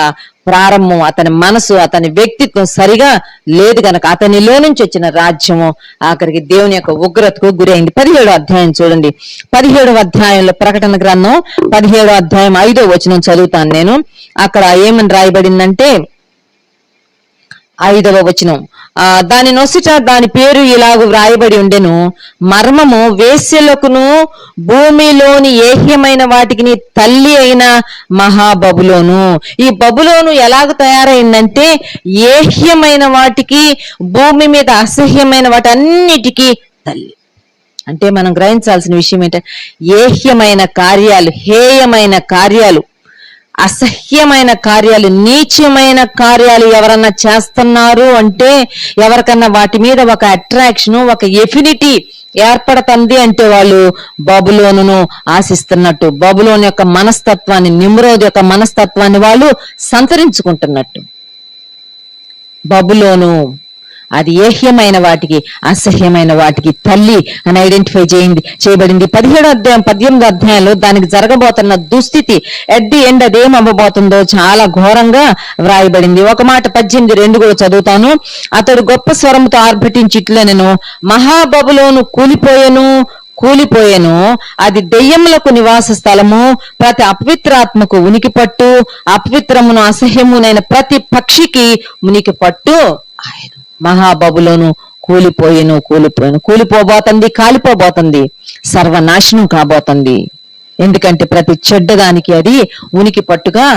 ప్రారంభం, అతని మనసు, అతని వ్యక్తిత్వం సరిగా లేదు గనక అతనిలో నుంచి వచ్చిన రాజ్యము ఆఖరికి దేవుని యొక్క ఉగ్రతకు గురైంది. 17వ అధ్యాయం చూడండి. 17వ అధ్యాయంలో ప్రకటన గ్రంథం 17వ అధ్యాయం 5వ వచనం చదువుతాను నేను. అక్కడ ఏమని రాయబడిందంటే 5వ వచనం, దాని నొసట దాని పేరు ఇలాగ వ్రాయబడి ఉండెను, మర్మము వేశ్యలకును భూమిలోని ఏహ్యమైన వాటికి తల్లి అయిన మహాబబులోను. ఈ బబులోను ఎలాగ తయారైందంటే, ఏహ్యమైన వాటికి, భూమి మీద అసహ్యమైన వాటి అన్నిటికీ తల్లి. అంటే మనం గ్రహించాల్సిన విషయం ఏంటంటే, ఏహ్యమైన కార్యాలు, హేయమైన కార్యాలు, అసహ్యమైన కార్యాలు, నీచమైన కార్యాలు ఎవరన్నా చేస్తున్నారు అంటే, ఎవరికన్నా వాటి మీద ఒక అట్రాక్షన్, ఒక ఎఫినిటీ ఏర్పడుతుంది అంటే వాళ్ళు బబులోనును ఆశిస్తున్నట్టు, బబులోను యొక్క మనస్తత్వాన్ని, నిమ్రోద్ యొక్క మనస్తత్వాన్ని వాళ్ళు సంతరించుకుంటున్నట్టు. బబులోను అది ఏహ్యమైన వాటికి, అసహ్యమైన వాటికి తల్లి అని ఐడెంటిఫై చేయబడింది. 17వ అధ్యాయం 18వ అధ్యాయంలో దానికి జరగబోతున్న దుస్థితి, ఎట్ ది ఎండ్ అదేం అవ్వబోతుందో చాలా ఘోరంగా వ్రాయబడింది. ఒక మాట 18:2 కూడా చదువుతాను. అతడు గొప్ప స్వరంతో ఆర్భటించి ఇట్లనెను, మహాబబులోను కూలిపోయెను, అది దెయ్యములకు నివాస స్థలము, ప్రతి అపవిత్రాత్మకు ఉనికి పట్టు, అపవిత్రమును అసహ్యమునైన ప్రతి పక్షికి ఉనికి పట్టు ఆయన. మహాబబులోను కూలిపోబోతుంది, కాలిపోబోతుంది, సర్వనాశనం కాబోతుంది. ఎందుకంటే ప్రతి చెడ్డదానికి అది ఉనికి పట్టుగా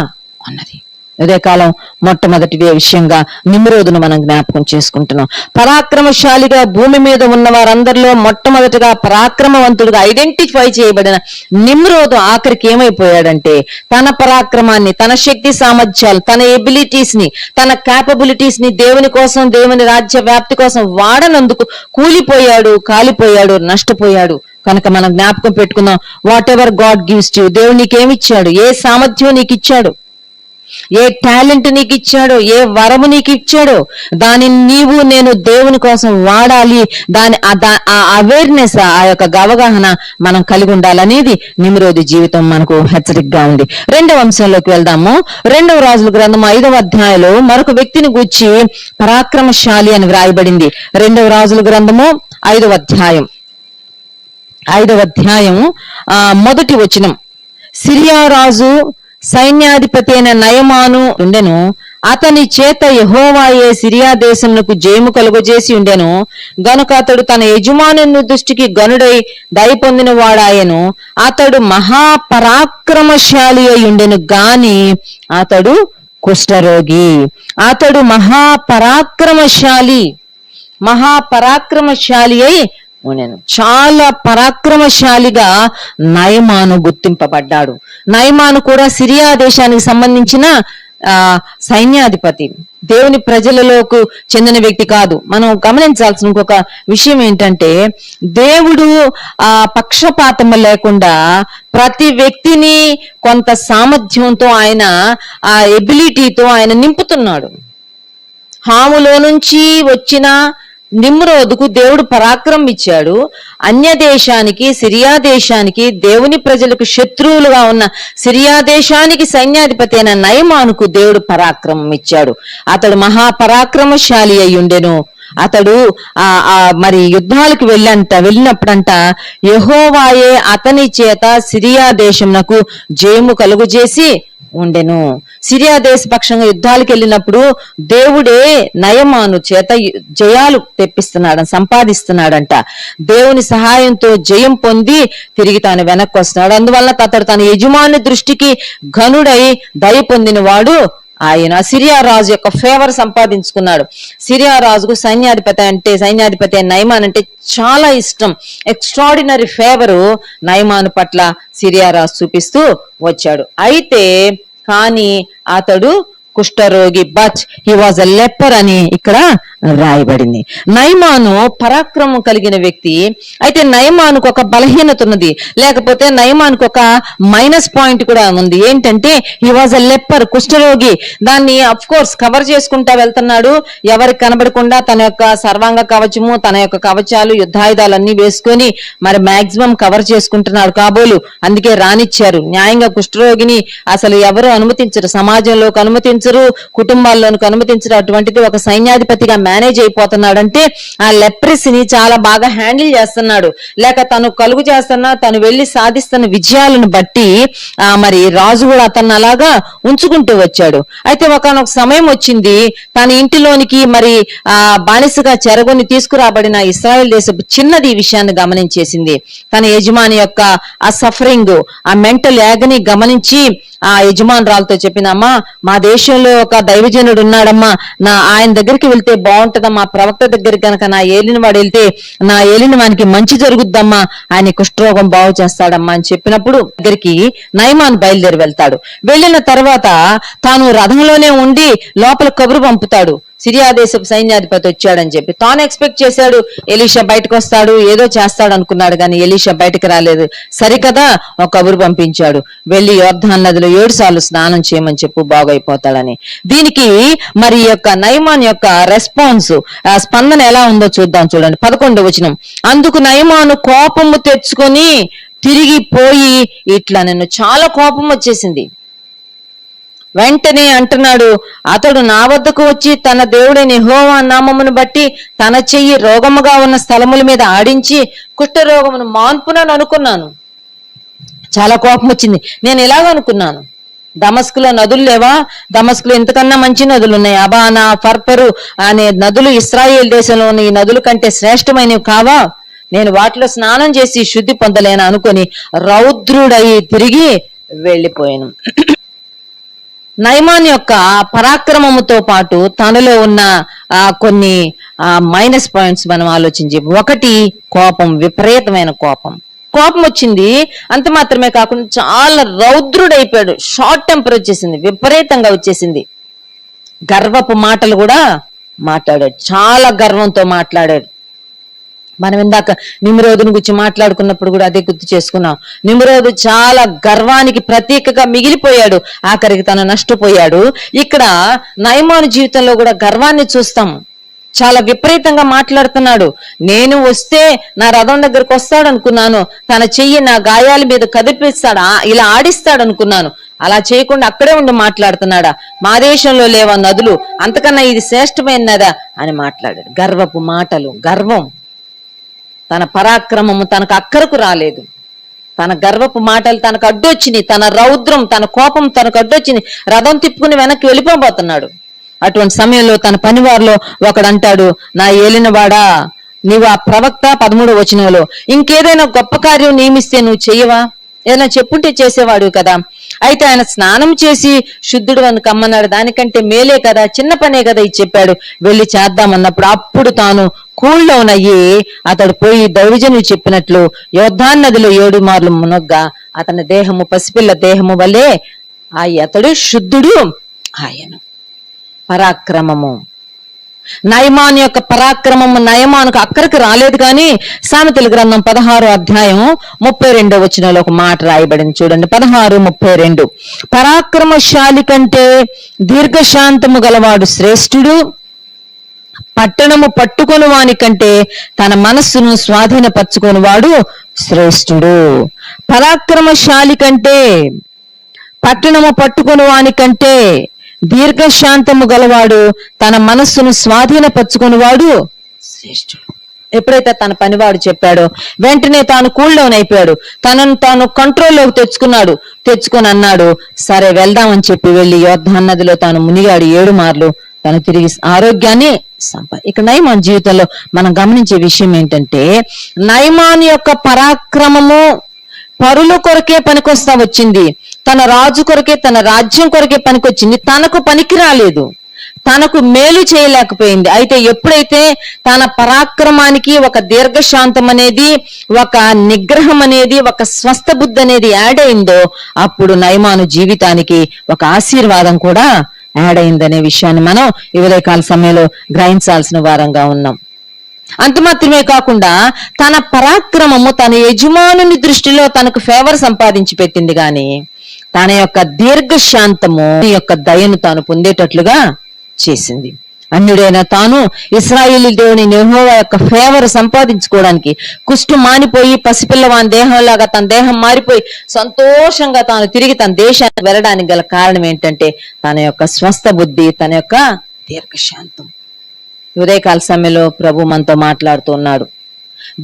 ఉన్నది. ఇదే కాలం మొట్టమొదటి విషయంగా నిమ్రోదును మనం జ్ఞాపకం చేసుకుంటున్నాం. పరాక్రమశాలిగా భూమి మీద ఉన్న వారందరిలో మొట్టమొదటిగా పరాక్రమవంతుడిగా ఐడెంటిఫై చేయబడిన నిమ్రోదు ఆఖరికి ఏమైపోయాడంటే, తన పరాక్రమాన్ని, తన శక్తి సామర్థ్యాలు, తన ఎబిలిటీస్ ని, తన క్యాపబిలిటీస్ ని దేవుని కోసం, దేవుని రాజ్య వ్యాప్తి కోసం వాడనందుకు కూలిపోయాడు, కాలిపోయాడు, నష్టపోయాడు. కనుక మనం జ్ఞాపకం పెట్టుకుందాం, what ever God gives to you, దేవుడు నీకేమిచ్చాడు, ఏ సామర్థ్యం నీకు ఇచ్చాడు, ఏ టాలెంట్ నీకు ఇచ్చాడో, ఏ వరము నీకు ఇచ్చాడో, దానిని నీవు నేను దేవుని కోసం వాడాలి. ఆ అవేర్నెస్, ఆ యొక్క అవగాహన మనం కలిగి ఉండాలనేది నిమ్రోది జీవితం మనకు హెచ్చరికగా ఉంది. 2వ అంశంలోకి వెళ్దాము. 2వ రాజుల గ్రంథం 5వ అధ్యాయంలో మరొక వ్యక్తిని గూర్చి పరాక్రమశాలి అని వ్రాయబడింది. 2వ రాజుల గ్రంథము 5వ అధ్యాయం 1వ వచనం, సిరియా రాజు సైన్యాధిపతి అయిన నయమాను ఉండెను, అతని చేత యెహోవాయే సిరియా దేశమునకు జయము కలుగజేసి ఉండెను గనుక అతడు తన యజమానుని దృష్టికి గనుడై దయ పొందిన వాడాయను. అతడు మహాపరాక్రమశాలి అయి ఉండెను గాని అతడు కుష్ఠరోగి. అతడు మహాపరాక్రమశాలి అయి ఉండెను. చాలా పరాక్రమశాలిగా నయమాను గుర్తింపబడ్డాడు. నయమాను కూడా సిరియా దేశానికి సంబంధించిన సైన్యాధిపతి, దేవుని ప్రజలలోకి చెందిన వ్యక్తి కాదు. మనం గమనించాల్సిన ఇంకొక విషయం ఏంటంటే, దేవుడు పక్షపాతము లేకుండా ప్రతి వ్యక్తిని కొంత సామర్థ్యంతో, ఆయన ఆ ఎబిలిటీతో ఆయన నింపుతున్నాడు. హాములో నుంచి వచ్చిన నిమ్రోదుకు దేవుడు పరాక్రమం ఇచ్చాడు. అన్య దేశానికి, సిరియా దేశానికి, దేవుని ప్రజలకు శత్రువులుగా ఉన్న సిరియా దేశానికి సైన్యాధిపతి అయిన నయమానుకు దేవుడు పరాక్రమం ఇచ్చాడు. అతడు మహాపరాక్రమశాలి అయి ఉండెను. అతడు మరి యుద్ధాలకు వెళ్ళినప్పుడంట యెహోవాయే అతని చేత సిరియా దేశమునకు జయము కలుగజేసి ఉండెను. సిరియా దేశ పక్షంగా యుద్ధాలకు వెళ్ళినప్పుడు దేవుడే నయమాను చేత జయాలు సంపాదిస్తున్నాడంట. దేవుని సహాయంతో జయం పొంది తిరిగి తాను వెనక్కి వస్తున్నాడు. అందువల్ల అతడు తన యజమాని దృష్టికి ఘనుడై దయ పొందిన వాడు ఆయన. సిరియా రాజు యొక్క ఫేవర్ సంపాదించుకున్నాడు. సిరియా రాజుకు సైన్యాధిపతి నయమాన్ అంటే చాలా ఇష్టం. ఎక్స్ట్రాడినరీ ఫేవరు నయమాను పట్ల సిరియా రాజు చూపిస్తూ వచ్చాడు. కానీ అతడు కుష్ఠరోగి, but he was a leper అని ఇక్కడ రాయబడింది. నయమాను పరాక్రమం కలిగిన వ్యక్తి. అయితే నయమానుకు ఒక బలహీనత ఉన్నది, లేకపోతే నయమానుకు ఒక మైనస్ పాయింట్ కూడా ఉంది. ఏంటంటే హీ వాజ్ అ లెప్పర్, కుష్ఠరోగి. దాన్ని అఫ్ కోర్స్ కవర్ చేసుకుంటా వెళ్తున్నాడు, ఎవరికి కనబడకుండా తన యొక్క సర్వాంగ కవచము, తన యొక్క కవచాలు, యుద్ధాయుధాలన్నీ వేసుకొని మరి మాక్సిమం కవర్ చేసుకుంటున్నాడు కాబోలు. అందుకే రానిచ్చారు. న్యాయంగా కుష్ఠరోగిని అసలు ఎవరు అనుమతించరు, సమాజంలోకి అనుమతించరు, కుటుంబాల్లోనికి అనుమతించరు. అటువంటిది ఒక సైన్యాధిపతిగా మేనేజ్ అయిపోతున్నాడంటే ఆ లెప్రసీని చాలా బాగా హ్యాండిల్ చేస్తున్నాడు. లేక తను కలుగు చేస్తున్నా, తను వెళ్లి సాధిస్తున్న విజయాలను బట్టి మరి రాజు కూడా అతన్ని అలాగా ఉంచుకుంటూ వచ్చాడు. అయితే ఒకనొక సమయం వచ్చింది, తన ఇంటిలోనికి మరి బానిసగా చెరగొని తీసుకురాబడిన ఇశ్రాయేల్ దేశపు చిన్నది ఈ విషయాన్ని గమనించేసింది. తన యజమాని యొక్క ఆ సఫరింగ్, ఆ మెంటల్ యాగని గమనించి ఆ యజమానురాలతో చెప్పిందమ్మా, మా దేశంలో ఒక దైవజనుడు ఉన్నాడమ్మా, ఆయన దగ్గరికి వెళ్తే బాగుంటదమ్మా, ప్రవక్త దగ్గరికి కనుక నా ఏలిన వాడు వెళ్తే నా ఏలిన వానికి మంచి జరుగుద్దమ్మా, ఆయన కుష్ఠరోగం బాగు చేస్తాడమ్మా అని చెప్పినప్పుడు దగ్గరికి నయమాన్ బయలుదేరి వెళ్తాడు. వెళ్ళిన తర్వాత తాను రథంలోనే ఉండి లోపల కబురు పంపుతాడు, సిరియా దేశపు సైన్యాధిపతి వచ్చాడని చెప్పి. తాను ఎక్స్పెక్ట్ చేశాడు ఎలీషా బయటకు వస్తాడు, ఏదో చేస్తాడు అనుకున్నాడు, కానీ ఎలీషా బయటకు రాలేదు. సరికదా ఒక కబురు పంపించాడు, వెళ్లి యోర్దాను నదిలో 7 సార్లు స్నానం చేయమని చెప్పు, బాగైపోతాడని. దీనికి మరి యొక్క నయమాన్ యొక్క రెస్పాన్స్, స్పందన ఎలా ఉందో చూద్దాం. చూడండి 11వ వచనం. అందుకు నయమాను కోపము తెచ్చుకొని తిరిగి పోయి ఇట్లా, నిన్ను చాలా కోపం వచ్చేసింది. వెంటనే అంటున్నాడు, అతడు నా వద్దకు వచ్చి తన దేవుడైన యెహోవా నామమును బట్టి తన చెయ్యి రోగముగా ఉన్న స్థలముల మీద ఆడించి కుష్ఠరోగమును మాన్పునని అనుకున్నాను. చాలా కోపం వచ్చింది. నేను ఎలాగనుకున్నాను, దమస్కులో నదులు లేవా? దమస్కులో ఇంతకన్నా మంచి నదులు ఉన్నాయి. అబానా, ఫర్పరు అనే నదులు ఇశ్రాయేల్ దేశంలో ఉన్న ఈ నదుల కంటే శ్రేష్టమైనవి కావా? నేను వాటిలో స్నానం చేసి శుద్ధి పొందలేను అనుకొని రౌద్రుడై తిరిగి వెళ్ళిపోయాను. నయమాన్ యొక్క పరాక్రమముతో పాటు తనలో ఉన్న కొన్ని మైనస్ పాయింట్స్ మనం ఆలోచించి, ఒకటి కోపం, విపరీతమైన కోపం వచ్చింది. అంత మాత్రమే కాకుండా చాలా రౌద్రుడైపోయాడు, షార్ట్ టెంపర్ వచ్చేసింది, విపరీతంగా వచ్చేసింది. గర్వపు మాటలు కూడా మాట్లాడాడు, చాలా గర్వంతో మాట్లాడాడు. మనం ఇందాక నిమ్రోదుని గురించి మాట్లాడుకున్నప్పుడు కూడా అదే గుర్తు చేసుకున్నాం. నిమ్రోదు చాలా గర్వానికి ప్రతీకగా మిగిలిపోయాడు, ఆఖరికి తను నష్టపోయాడు. ఇక్కడ నయమాను జీవితంలో కూడా గర్వాన్ని చూస్తాం. చాలా విపరీతంగా మాట్లాడుతున్నాడు. నేను వస్తే నా రథం దగ్గరకు వస్తాడు అనుకున్నాను, తన చెయ్యి నా గాయాల మీద కదిపిస్తాడా, ఇలా ఆడిస్తాడు అనుకున్నాను. అలా చేయకుండా అక్కడే ఉండి మాట్లాడుతున్నాడా, మా దేశంలో లేవా నదులు, అంతకన్నా ఇది శ్రేష్టమైనదా అని మాట్లాడాడు. గర్వపు మాటలు, గర్వం. తన పరాక్రమము తనకు అక్కరకు రాలేదు, తన గర్వపు మాటలు తనకు అడ్డొచ్చినాయి, తన రౌద్రం, తన కోపం తనకు అడ్డొచ్చింది. రథం తిప్పుకుని వెనక్కి వెళ్ళిపోబోతున్నాడు. అటువంటి సమయంలో తన పనివారిలో ఒకడు అంటాడు, నా ఏలినవాడా, నీవు ఆ ప్రవక్త 13వ వచనంలో ఇంకేదైనా గొప్ప కార్యం నియమిస్తే నువ్వు చెయ్యవా? ఏదైనా చెప్పుంటే చేసేవాడు కదా. అయితే ఆయన స్నానం చేసి శుద్ధుడు అని కమ్మన్నాడు, దానికంటే మేలే కదా, చిన్న పనే కదా ఇది చెప్పాడు, వెళ్ళి చేద్దామన్నప్పుడు అప్పుడు తాను కూల్ డౌన్ అయ్యి అతడు పోయి దైవజనులు చెప్పినట్లు యోర్దాను నదిలో 7 మార్లు మునగ్గా అతని దేహము పసిపిల్ల దేహము వలె అతడు శుద్ధుడు ఆయన. పరాక్రమము, నయమాను యొక్క పరాక్రమము నయమానుకు అక్కడికి రాలేదు. కానీ సామెతల గ్రంథం 16వ అధ్యాయం 32వ వచనంలో ఒక మాట రాయబడింది. చూడండి 16:32. పరాక్రమశాలి కంటే దీర్ఘశాంతము గలవాడు శ్రేష్ఠుడు, పట్టణము పట్టుకొని వాని కంటే తన మనస్సును స్వాధీనపరచుకొని వాడు శ్రేష్ఠుడు. పరాక్రమశాలి కంటే, పట్టణము పట్టుకొని వాని కంటే దీర్ఘశాంతము గలవాడు తన మనస్సును స్వాధీనపరచుకొని వాడు శ్రేష్ఠుడు. ఎప్పుడైతే తన పనివాడు చెప్పాడో వెంటనే తాను కూల్ డౌన్ అయిపోయాడు, తనను తాను కంట్రోల్లోకి తెచ్చుకొని అన్నాడు, సరే వెళ్దామని చెప్పి వెళ్లి యోర్దాను నదిలో తాను మునిగాడు 7 మార్లు. తను తిరిగి ఆరోగ్యాన్ని ఇక్కడ నయమాన్ జీవితంలో మనం గమనించే విషయం ఏంటంటే, నయమాన్ యొక్క పరాక్రమము పరుల కొరకే పనికొస్తా వచ్చింది, తన రాజు కొరకే, తన రాజ్యం కొరకే పనికొచ్చింది, తనకు పనికి రాలేదు, తనకు మేలు చేయలేకపోయింది. అయితే ఎప్పుడైతే తన పరాక్రమానికి ఒక దీర్ఘశాంతం అనేది, ఒక నిగ్రహం అనేది, ఒక స్వస్థ బుద్ధి అనేది యాడ్ అయిందో అప్పుడు నయమాను జీవితానికి ఒక ఆశీర్వాదం కూడా యాడ్ అయిందనే విషయాన్ని మనం ఈ ఉదయకాల సమయంలో గ్రహించాల్సిన వారంగా ఉన్నాం. అంత మాత్రమే కాకుండా తన పరాక్రమము తన యజమానుని దృష్టిలో తనకు ఫేవర్ సంపాదించి పెట్టింది గాని తన యొక్క దీర్ఘశాంతము యొక్క దయను తాను పొందేటట్లుగా చేసింది. అన్యుడైన తాను ఇశ్రాయేలు దేవుని యెహోవా యొక్క ఫేవర్ సంపాదించుకోవడానికి కుష్టు మానిపోయి పసిపిల్లవాని దేహంలాగా తన దేహం మారిపోయి సంతోషంగా తాను తిరిగి తన దేశానికి వెళ్ళడానికి గల కారణం ఏంటంటే తన యొక్క స్వస్థ బుద్ధి, తన యొక్క దీర్ఘశాంతం. ఉదయకాల సమయంలో ప్రభు మనతో మాట్లాడుతున్నాడు.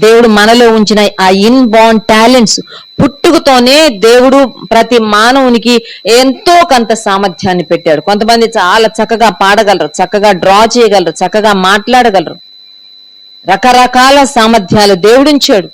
దేవుడు మనలో ఉంచిన ఆ ఇన్బార్న్ టాలెంట్స్ పుట్టుకతోనే దేవుడు ప్రతి మానవునికి ఎంతో కొంత సామర్థ్యాన్ని పెట్టాడు. కొంతమంది చాలా చక్కగా పాడగలరు, చక్కగా డ్రా చేయగలరు, చక్కగా మాట్లాడగలరు. రకరకాల సామర్థ్యాలు దేవుడించాడు.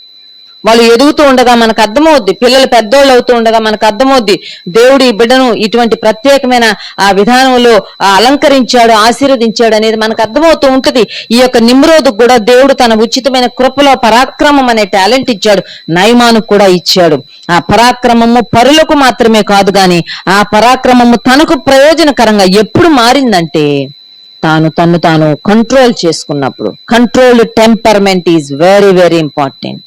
వాళ్ళు ఎదుగుతూ ఉండగా మనకు అర్థమవుద్ది, పిల్లలు పెద్దోళ్ళు అవుతూ ఉండగా మనకు అర్థమవుద్ది దేవుడు ఈ బిడ్డను ఇటువంటి ప్రత్యేకమైన ఆ విధానంలో అలంకరించాడు, ఆశీర్వదించాడు అనేది మనకు అర్థమవుతూ ఉంటది. ఈ యొక్క నిమ్రోదుకు కూడా దేవుడు తన ఉచితమైన కృపలో పరాక్రమం అనే టాలెంట్ ఇచ్చాడు, నయమానుకు కూడా ఇచ్చాడు. ఆ పరాక్రమము పరులకు మాత్రమే కాదు గాని ఆ పరాక్రమము తనకు ప్రయోజనకరంగా ఎప్పుడు మారిందంటే తన్ను తాను కంట్రోల్ చేసుకున్నప్పుడు. Controlled temperament is very very important.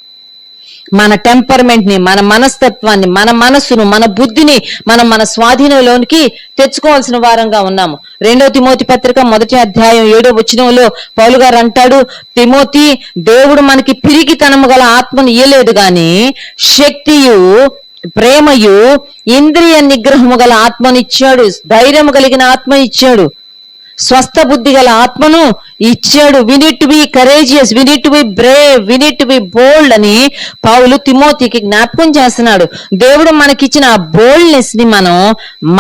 మన టెంపర్మెంట్ ని, మన మనస్తత్వాన్ని, మన మనసును, మన బుద్ధిని మనం మన స్వాధీనంలోనికి తెచ్చుకోవాల్సిన వారంగా ఉన్నాము. 2 తిమోతి పత్రిక 1వ అధ్యాయం 7వ వచనంలో పౌలు గారు అంటాడు, తిమోతి, దేవుడు మనకి పిరికితనము గల ఆత్మను ఇయ్యలేదు గాని శక్తియు, ప్రేమయు, ఇంద్రియ నిగ్రహము గల ఆత్మనిచ్చాడు, ధైర్యము కలిగిన ఆత్మ ఇచ్చాడు, స్వస్థ బుద్ధి గల ఆత్మను ఇచ్చాడు. We need to be courageous, we need to be brave, we need to be bold అని పౌలు తిమోతికి జ్ఞాపకం చేస్తున్నాడు. దేవుడు మనకిచ్చిన ఆ బోల్డ్నెస్ ని మనం